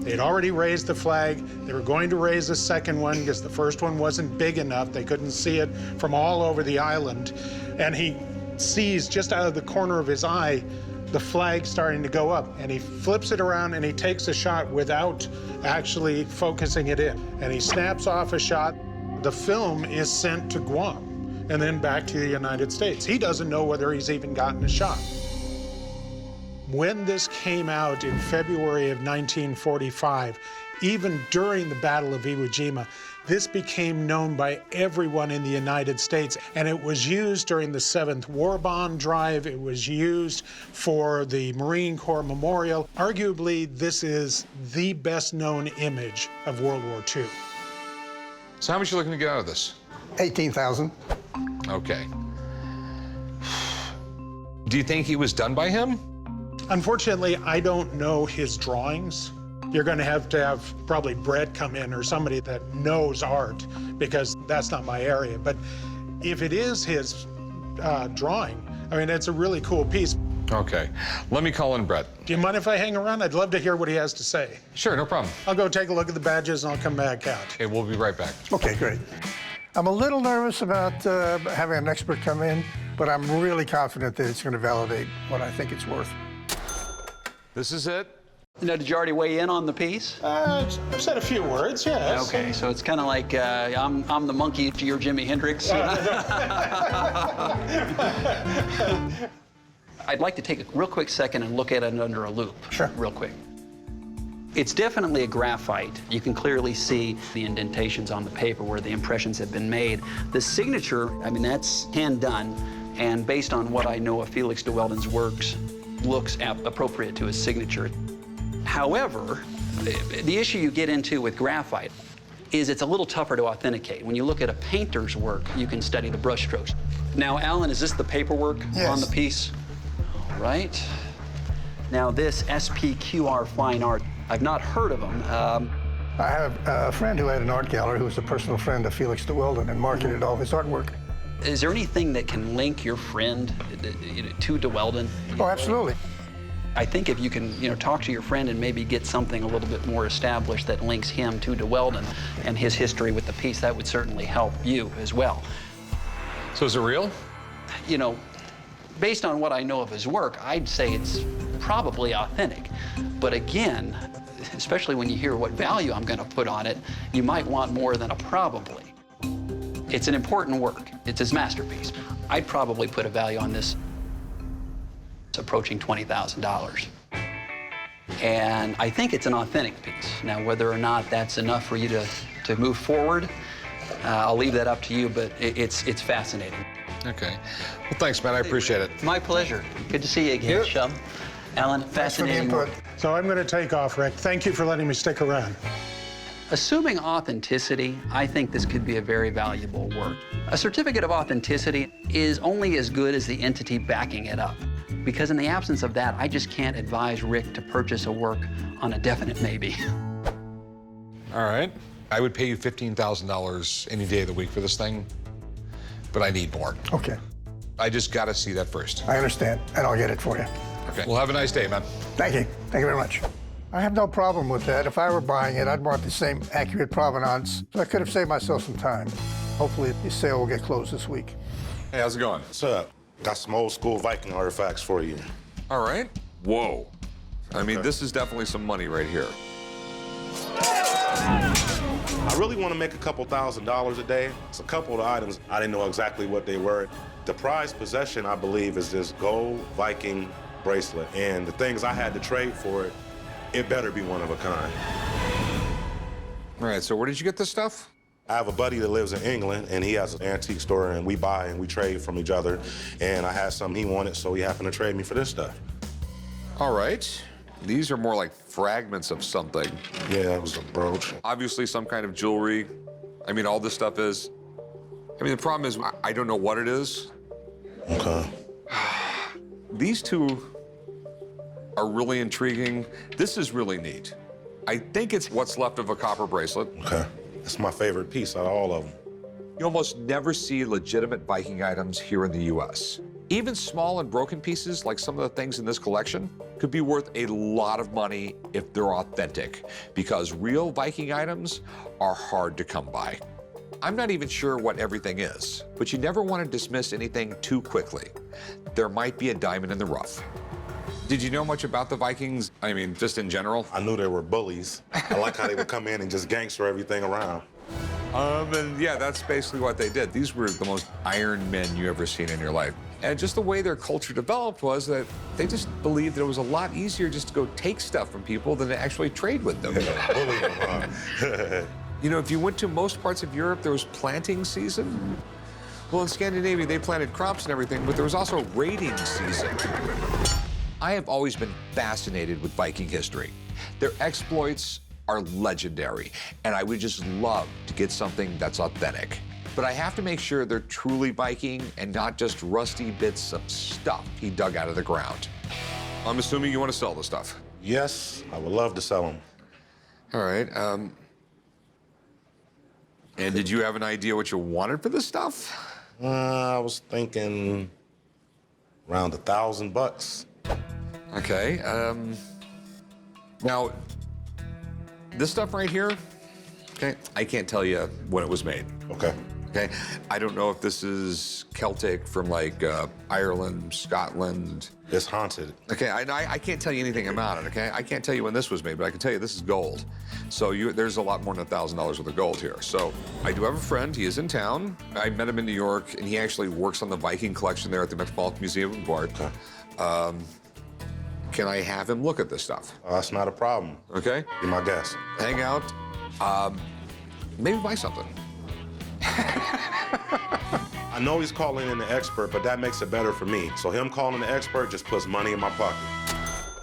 E: They'd already raised the flag. They were going to raise a second one because the first one wasn't big enough. They couldn't see it from all over the island. And he sees just out of the corner of his eye the flag starting to go up, and he flips it around and he takes a shot without actually focusing it in. And he snaps off a shot. The film is sent to Guam and then back to the United States. He doesn't know whether he's even gotten a shot. When this came out in February of 1945, even during the Battle of Iwo Jima, this became known by everyone in the United States, and it was used during the 7th War Bond Drive. It was used for the Marine Corps Memorial. Arguably, this is the best-known image of World War II.
A: So how much are you looking to get out of this?
U: $18,000.
A: Okay. Do you think it was done by him?
E: Unfortunately, I don't know his drawings. You're going to have probably Brett come in or somebody that knows art, because that's not my area. But if it is his drawing, I mean, it's a really cool piece.
A: Okay. Let me call in Brett.
E: Do you mind if I hang around? I'd love to hear what he has to say.
A: Sure, no problem.
E: I'll go take a look at the badges and I'll come back out.
A: Okay, we'll be right back.
U: Okay, great. I'm a little nervous about having an expert come in, but I'm really confident that it's going to validate what I think it's worth.
A: This is it?
V: Now, did you already weigh in on the piece?
E: I've said a few words, yes.
V: Okay, so it's kind of like I'm the monkey to your Jimi Hendrix. I'd like to take a real quick second and look at it under a loupe.
U: Sure.
V: Real quick. It's definitely a graphite. You can clearly see the indentations on the paper where the impressions have been made. The signature, I mean, that's hand done, and based on what I know of Felix de Weldon's works, looks appropriate to his signature. However, the issue you get into with graphite is it's a little tougher to authenticate. When you look at a painter's work, you can study the brushstrokes. Now, Alan, is this the paperwork on the piece? Right. Now, this SPQR Fine Art, I've not heard of them.
U: I have a friend who had an art gallery who was a personal friend of Felix de Weldon and marketed all his artwork.
V: Is there anything that can link your friend to de Weldon?
U: Oh, absolutely.
V: I think if you can, talk to your friend and maybe get something a little bit more established that links him to de Weldon and his history with the piece, that would certainly help you as well.
A: So is it real?
V: Based on what I know of his work, I'd say it's probably authentic. But again, especially when you hear what value I'm going to put on it, you might want more than a probably. It's an important work. It's his masterpiece. I'd probably put a value on this approaching $20,000. And I think it's an authentic piece. Now, whether or not that's enough for you to move forward, I'll leave that up to you, but it's fascinating.
A: Okay. Well, thanks, man. I appreciate it.
V: My pleasure. Good to see you again, Shum. Alan, fascinating work.
E: So I'm going to take off, Rick. Thank you for letting me stick around.
V: Assuming authenticity, I think this could be a very valuable work. A certificate of authenticity is only as good as the entity backing it up. Because in the absence of that, I just can't advise Rick to purchase a work on a definite maybe.
A: All right. I would pay you $15,000 any day of the week for this thing, but I need more.
U: Okay.
A: I just got to see that first.
U: I understand, and I'll get it for you.
A: Okay. Well, have a nice day, man.
U: Thank you. Thank you very much. I have no problem with that. If I were buying it, I'd want the same accurate provenance, so I could have saved myself some time. Hopefully, the sale will get closed this week.
A: Hey, how's it going?
B: What's up? Got some old school Viking artifacts for you.
A: All right. Whoa. I mean, this is definitely some money right here.
B: I really want to make a couple $1,000s a day. It's a couple of the items. I didn't know exactly what they were. The prized possession, I believe, is this gold Viking bracelet. And the things I had to trade for it, it better be one of a kind.
A: All right, so where did you get this stuff?
B: I have a buddy that lives in England, and he has an antique store, and we buy and we trade from each other. And I had something he wanted, so he happened to trade me for this stuff.
A: All right. These are more like fragments of something.
B: Yeah, it was a brooch.
A: Obviously some kind of jewelry. I mean, all this stuff is. I mean, the problem is I don't know what it is.
B: Okay.
A: These two are really intriguing. This is really neat. I think it's what's left of a copper bracelet.
B: Okay. It's my favorite piece out of all of them.
A: You almost never see legitimate Viking items here in the U.S. Even small and broken pieces, like some of the things in this collection, could be worth a lot of money if they're authentic, because real Viking items are hard to come by. I'm not even sure what everything is, but you never want to dismiss anything too quickly. There might be a diamond in the rough. Did you know much about the Vikings? I mean, just in general?
B: I knew they were bullies. I like how they would come in and just gangster everything around.
A: And yeah, that's basically what they did. These were the most iron men you ever seen in your life. And just the way their culture developed was that they just believed that it was a lot easier just to go take stuff from people than to actually trade with them.
B: Bully them, huh?
A: You know, if you went to most parts of Europe, there was planting season. Well, in Scandinavia, they planted crops and everything, but there was also raiding season. I have always been fascinated with Viking history. Their exploits are legendary, and I would just love to get something that's authentic. But I have to make sure they're truly Viking and not just rusty bits of stuff he dug out of the ground. I'm assuming you want to sell the stuff.
B: Yes, I would love to sell them.
A: All right. And did you have an idea what you wanted for this stuff?
B: I was thinking around $1,000.
A: Okay. Now, this stuff right here, okay, I can't tell you when it was made.
B: Okay.
A: Okay. I don't know if this is Celtic from like Ireland, Scotland.
B: It's haunted.
A: Okay, I can't tell you anything about it, okay? I can't tell you when this was made, but I can tell you this is gold. So there's a lot more than $1,000 worth of gold here. So I do have a friend, he is in town. I met him in New York, and he actually works on the Viking collection there at the Metropolitan Museum of Art.
B: Okay.
A: Can I have him look at this stuff?
B: That's not a problem.
A: Okay?
B: Be my guest.
A: Hang out, maybe buy something.
B: I know he's calling in the expert, but that makes it better for me. So him calling the expert just puts money in my pocket.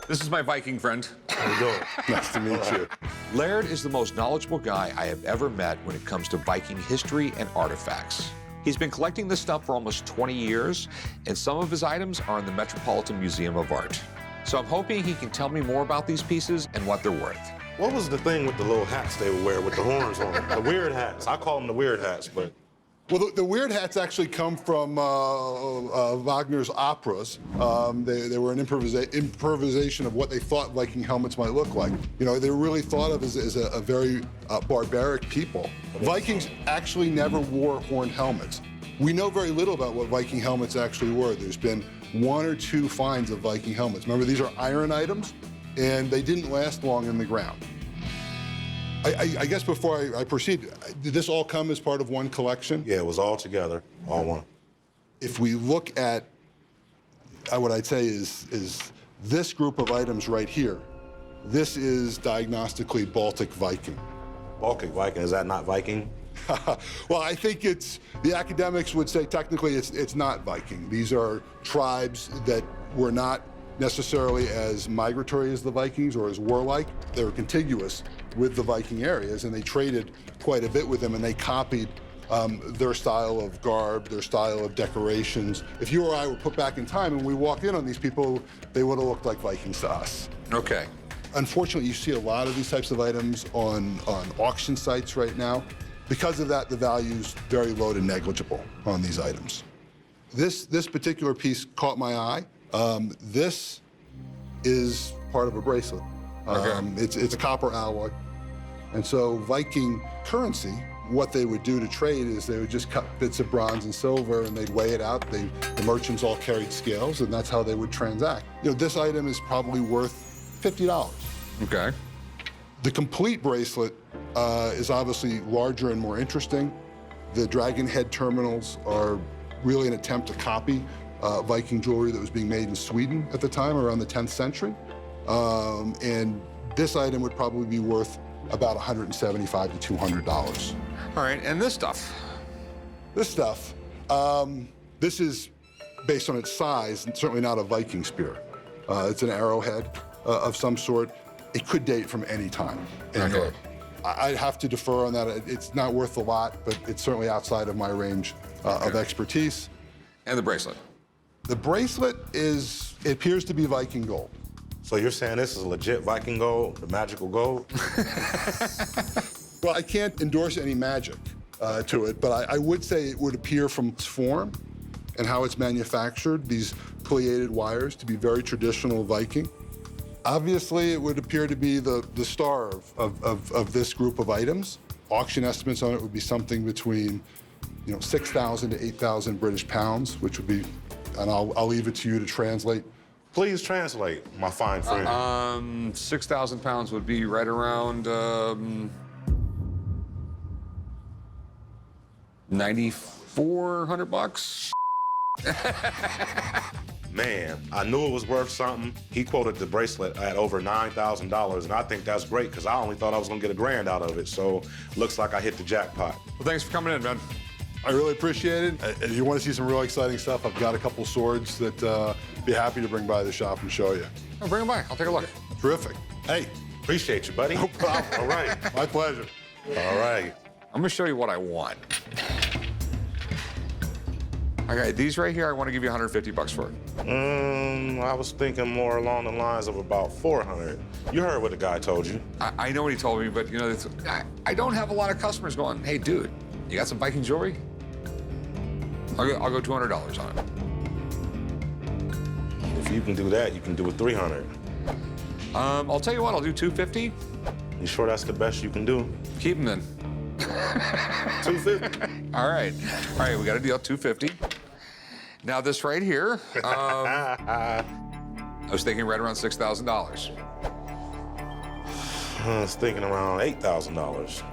A: This is my Viking friend.
B: How you doing?
A: Nice to meet you. Laird is the most knowledgeable guy I have ever met when it comes to Viking history and artifacts. He's been collecting this stuff for almost 20 years, and some of his items are in the Metropolitan Museum of Art. So I'm hoping he can tell me more about these pieces and what they're worth.
B: What was the thing with the little hats they would wear with the horns on them? The weird hats. I call them the weird hats, but.
C: Well, the weird hats actually come from Wagner's operas. They were an improvisation of what they thought Viking helmets might look like. You know, they were really thought of as a very barbaric people. Vikings actually never wore horned helmets. We know very little about what Viking helmets actually were. There's been 1 or 2 finds of Viking helmets. Remember, these are iron items, and they didn't last long in the ground. I guess before I proceed, did this all come as part of one collection?
B: Yeah, it was all together, all one.
C: If we look at what I'd say is this group of items right here, this is diagnostically Baltic Viking.
B: Baltic Viking, is that not Viking?
C: Well, I think the academics would say technically it's not Viking. These are tribes that were not necessarily as migratory as the Vikings or as warlike. They were contiguous with the Viking areas, and they traded quite a bit with them, and they copied their style of garb, their style of decorations. If you or I were put back in time and we walked in on these people, they would have looked like Vikings to us.
A: Okay.
C: Unfortunately, you see a lot of these types of items on auction sites right now. Because of that, the value's very low to negligible on these items. This particular piece caught my eye. This is part of a bracelet. It's a copper alloy. And so Viking currency, what they would do to trade is they would just cut bits of bronze and silver and they'd weigh it out. The merchants all carried scales, and that's how they would transact. You know, this item is probably worth $50.
A: Okay.
C: The complete bracelet is obviously larger and more interesting. The dragon head terminals are really an attempt to copy Viking jewelry that was being made in Sweden at the time, around the 10th century. And this item would probably be worth about $175 to $200.
A: All right, and this stuff?
C: This stuff, this is based on its size, and certainly not a Viking spear. It's an arrowhead of some sort. It could date from any time in Europe. I'd have to defer on that. It's not worth a lot, but it's certainly outside of my range of expertise.
A: And the bracelet?
C: The bracelet it appears to be Viking gold.
B: So you're saying this is legit Viking gold, the magical gold?
C: Well, I can't endorse any magic to it, but I would say it would appear from its form and how it's manufactured, these pliated wires, to be very traditional Viking. Obviously, it would appear to be the star of this group of items. Auction estimates on it would be something between 6,000 to 8,000 British pounds, which would be, and I'll leave it to you to translate.
B: Please translate, my fine friend.
A: 6,000 pounds would be right around 9,400 bucks.
B: Man, I knew it was worth something. He quoted the bracelet at over $9,000, and I think that's great because I only thought I was gonna get $1,000 out of it. So looks like I hit the jackpot.
A: Well, thanks for coming in, man.
C: I really appreciate it. If you want to see some really exciting stuff, I've got a couple swords that I'd be happy to bring by the shop and show you.
A: Oh, bring them by. I'll take a look.
C: Terrific.
B: Hey, appreciate you, buddy.
C: No problem.
B: All right.
C: My pleasure.
B: All right.
A: I'm gonna show you what I want. Okay, these right here, I want to give you 150 bucks for it.
B: I was thinking more along the lines of about 400. You heard what the guy told you.
A: I know what he told me, but I don't have a lot of customers going, hey, dude, you got some Viking jewelry? I'll go $200 on it.
B: If you can do that, you can do it 300.
A: I'll tell you what, I'll do 250.
B: You sure that's the best you can do?
A: Keep them then.
B: 250.
A: All right, we got a deal, 250. Now this right here, I was thinking right around $6,000.
B: I was thinking around $8,000.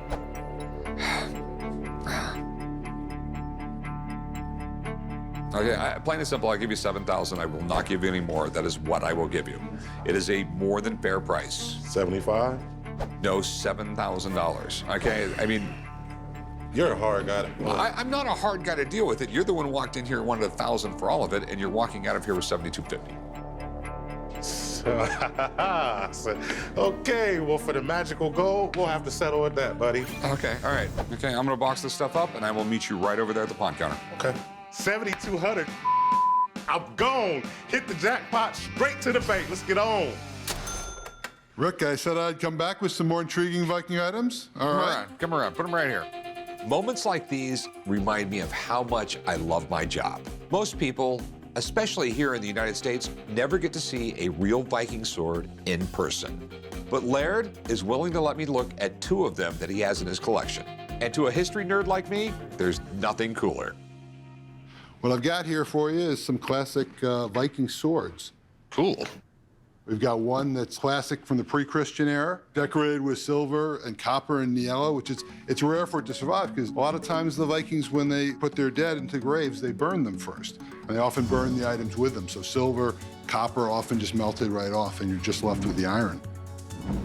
A: Okay, plain and simple, I'll give you $7,000. I will not give you any more. That is what I will give you. It is a more than fair price.
B: 75?
A: No, $7,000. Okay, I mean,
B: you're a hard guy to
A: I'm not a hard guy to deal with it. You're the one who walked in here and wanted $1,000 for all of it, and you're walking out of here with $7,250.
B: Okay, well, for the magical gold, we'll have to settle at that, buddy.
A: Okay, all right. Okay, I'm gonna box this stuff up, and I will meet you right over there at the pawn counter.
B: Okay. 7,200. I'm gone. Hit the jackpot straight to the bank. Let's get on.
C: Rick, I said I'd come back with some more intriguing Viking items. All right.
A: Come around, put them right here. Moments like these remind me of how much I love my job. Most people, especially here in the United States, never get to see a real Viking sword in person. But Laird is willing to let me look at 2 of them that he has in his collection. And to a history nerd like me, there's nothing cooler.
C: What I've got here for you is some classic Viking swords.
A: Cool.
C: We've got one that's classic from the pre-Christian era, decorated with silver and copper and yellow, which it's rare for it to survive because a lot of times the Vikings, when they put their dead into graves, they burn them first. And they often burn the items with them. So silver, copper often just melted right off and you're just left with the iron.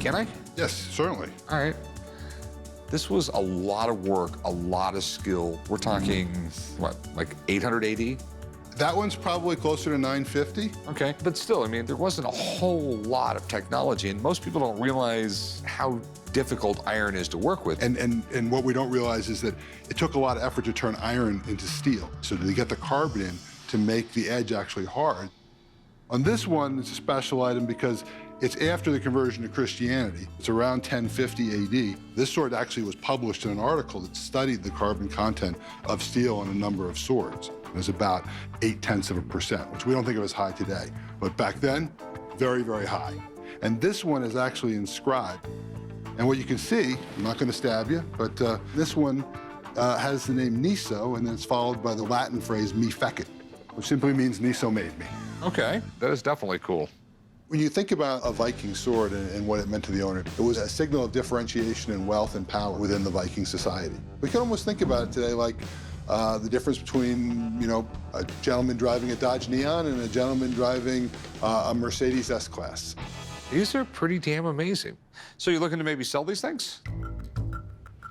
A: Can I?
C: Yes, certainly.
A: All right. This was a lot of work, a lot of skill. We're talking, what, like 800 AD?
C: That one's probably closer to 950.
A: Okay, but still, I mean, there wasn't a whole lot of technology, and most people don't realize how difficult iron is to work with.
C: And what we don't realize is that it took a lot of effort to turn iron into steel. So to get the carbon in to make the edge actually hard. On this one, it's a special item because it's after the conversion to Christianity. It's around 1050 AD. This sword actually was published in an article that studied the carbon content of steel in a number of swords. It was about 0.8%, which we don't think of as high today. But back then, very, very high. And this one is actually inscribed. And what you can see, I'm not going to stab you, but this one has the name Niso, and then it's followed by the Latin phrase me fecit, which simply means Niso made me.
A: Okay, that is definitely cool.
C: When you think about a Viking sword and what it meant to the owner, it was a signal of differentiation and wealth and power within the Viking society. We can almost think about it today like the difference between, you know, a gentleman driving a Dodge Neon and a gentleman driving a Mercedes S-Class.
A: These are pretty damn amazing. So you're looking to maybe sell these things?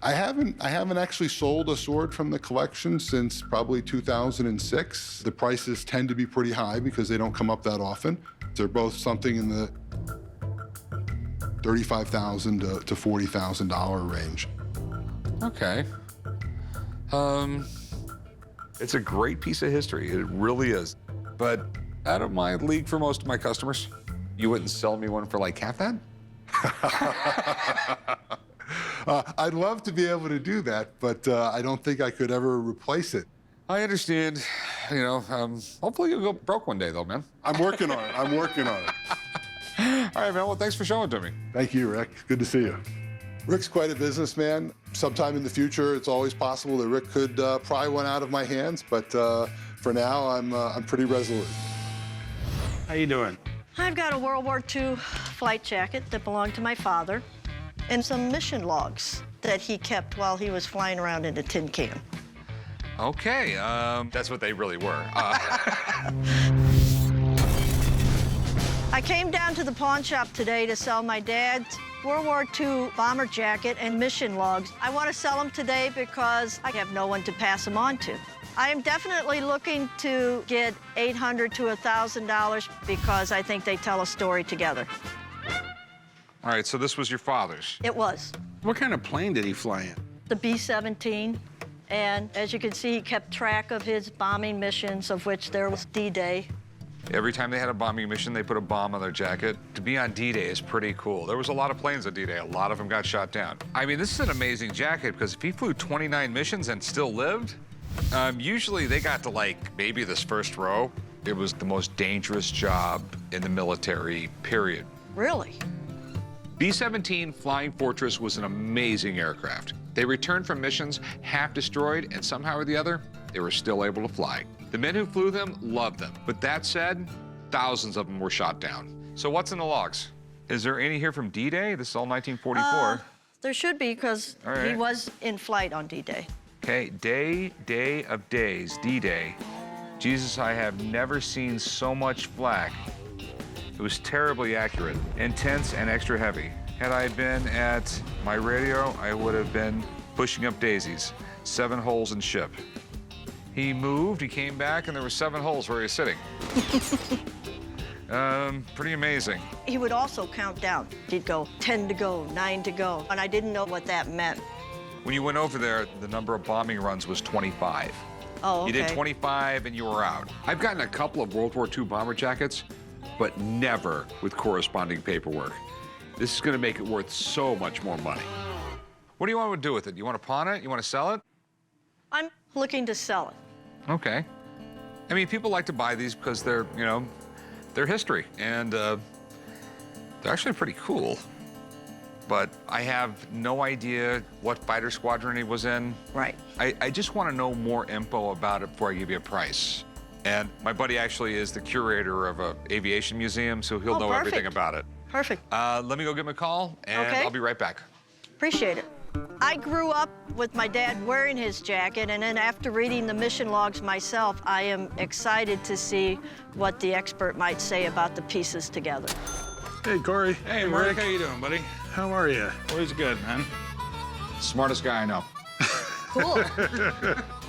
C: I haven't actually sold a sword from the collection since probably 2006. The prices tend to be pretty high because they don't come up that often. They're both something in the $35,000 to $40,000 range.
A: Okay. It's a great piece of history. It really is. But out of my league for most of my customers, you wouldn't sell me one for like half that?
C: I'd love to be able to do that, but I don't think I could ever replace it.
A: I understand. You know, hopefully you'll go broke one day, though, man.
C: I'm working on it. I'm working on it.
A: All right, man. Well, thanks for showing it to me.
C: Thank you, Rick. Good to see you. Rick's quite a businessman. Sometime in the future, it's always possible that Rick could pry one out of my hands, but for now, I'm pretty resolute.
P: How you doing?
F: I've got a World War II flight jacket that belonged to my father and some mission logs that he kept while he was flying around in a tin can.
A: Okay, that's what they really were.
F: I came down to the pawn shop today to sell my dad's World War II bomber jacket and mission logs. I want to sell them today because I have no one to pass them on to. I am definitely looking to get $800 to $1,000 because I think they tell a story together.
D: All right, so this was your father's?
F: It was.
P: What kind of plane did he fly in?
F: The B-17. And as you can see, he kept track of his bombing missions, of which there was D-Day.
A: Every time they had a bombing mission, they put a bomb on their jacket. To be on D-Day is pretty cool. There was a lot of planes on D-Day. A lot of them got shot down. I mean, this is an amazing jacket because if he flew 29 missions and still lived, usually they got to like maybe this first row. It was the most dangerous job in the military, period.
F: Really?
A: B-17 Flying Fortress was an amazing aircraft. They returned from missions half destroyed, and somehow or the other, they were still able to fly. The men who flew them loved them. But that said, thousands of them were shot down. So what's in the logs? Is there any here from D-Day? This is all 1944.
F: There should be, because
A: All right.
F: he was in flight on D-Day.
A: Okay, day of days, D-Day. Jesus, I have never seen so much flak. It was terribly accurate, intense, and extra heavy. Had I been at my radio, I would have been pushing up daisies. 7 holes in ship. He moved, he came back, and there were 7 holes where he was sitting. Pretty amazing.
F: He would also count down. He'd go 10 to go, 9 to go, and I didn't know what that meant.
A: When you went over there, the number of bombing runs was 25.
F: Oh, okay.
A: You did 25 and you were out. I've gotten a couple of World War II bomber jackets, but never with corresponding paperwork.
D: This is going to make it worth so much more money. What do you want to do with it? You want to pawn it? You want to sell it?
F: I'm looking to sell it.
D: Okay. I mean, people like to buy these because they're, you know, they're history, and they're actually pretty cool. But I have no idea what fighter squadron he was in.
F: Right.
D: I just want to know more info about it before I give you a price. And my buddy actually is the curator of an aviation museum, so he'll know everything about it.
F: Perfect.
D: Let me go get my call, and
F: Okay.
D: I'll be right back.
F: Appreciate it. I grew up with my dad wearing his jacket, and then after reading the mission logs myself, I am excited to see what the expert might say about the pieces together.
E: Hey, Corey.
S: Hey, Rick, how you doing, buddy?
E: How are you?
S: Always good, man.
A: Smartest guy I know.
F: Cool.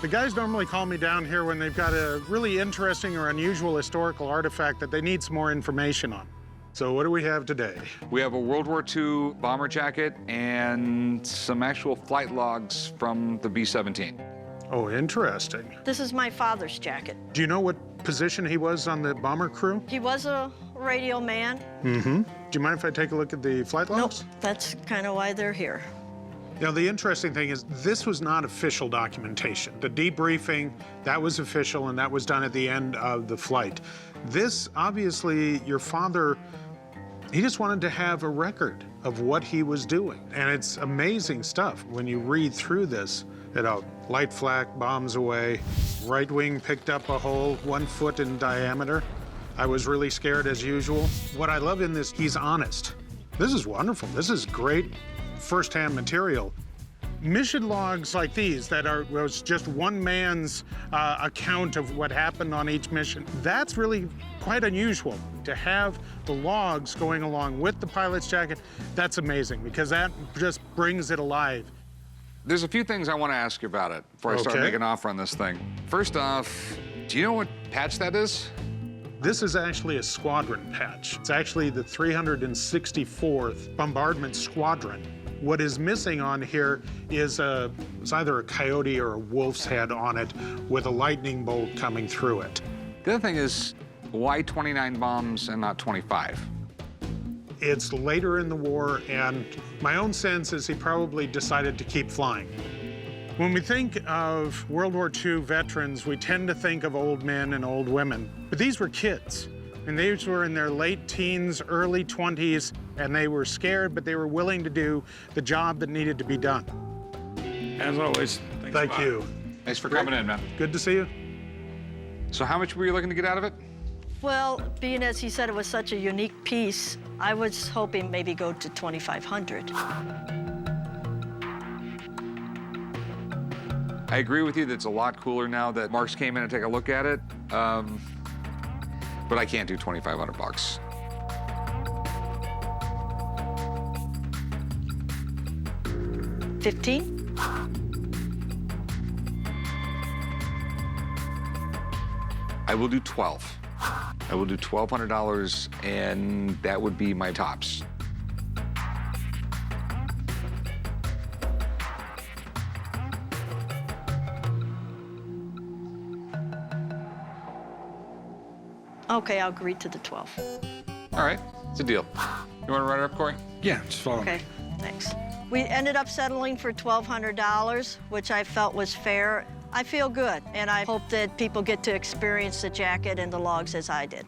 E: The guys normally call me down here when they've got a really interesting or unusual historical artifact that they need some more information on. So what do we have today?
D: We have a World War II bomber jacket and some actual flight logs from the B-17.
E: Oh, interesting.
F: This is my father's jacket.
E: Do you know what position he was on the bomber crew?
F: He was a radio man.
E: Mm-hmm. Do you mind if I take a look at the flight logs?
F: Nope, that's kind of why they're here.
E: Now, the interesting thing is this was not official documentation. The debriefing, that was official, and that was done at the end of the flight. This, obviously, your father, he just wanted to have a record of what he was doing. And it's amazing stuff when you read through this. You know, light flak, bombs away, right wing picked up a hole 1 foot in diameter. I was really scared as usual. What I love in this, he's honest. This is wonderful. This is great first-hand material. Mission logs like these that was just one man's account of what happened on each mission, that's really quite unusual. To have the logs going along with the pilot's jacket, that's amazing because that just brings it alive.
D: There's a few things I want to ask you about it before I start
E: Okay.
D: making an offer on this thing. First off, do you know what patch that is?
E: This is actually a squadron patch. It's actually the 364th Bombardment Squadron. What is missing on here is it's either a coyote or a wolf's head on it with a lightning bolt coming through it.
D: The other thing is, why 29 bombs and not 25?
E: It's later in the war, and my own sense is he probably decided to keep flying. When we think of World War II veterans, we tend to think of old men and old women, but these were kids. And these were in their late teens, early 20s, and they were scared, but they were willing to do the job that needed to be done.
S: As always,
E: Thank you.
D: Thanks for coming in, man.
E: Good to see you.
D: So how much were you looking to get out of it?
F: Well, being as he said it was such a unique piece, I was hoping maybe go to 2,500.
D: I agree with you that it's a lot cooler now that Marks came in and take a look at it. But I can't do 2,500 bucks.
F: $15?
D: I will do 12. I will do $1,200, and that would be my tops.
F: Okay, I'll agree to the 12.
D: All right, it's a deal. You want to write it up, Corey?
S: Yeah, just follow
F: Okay, thanks. We ended up settling for $1,200, which I felt was fair. I feel good, and I hope that people get to experience the jacket and the logs as I did.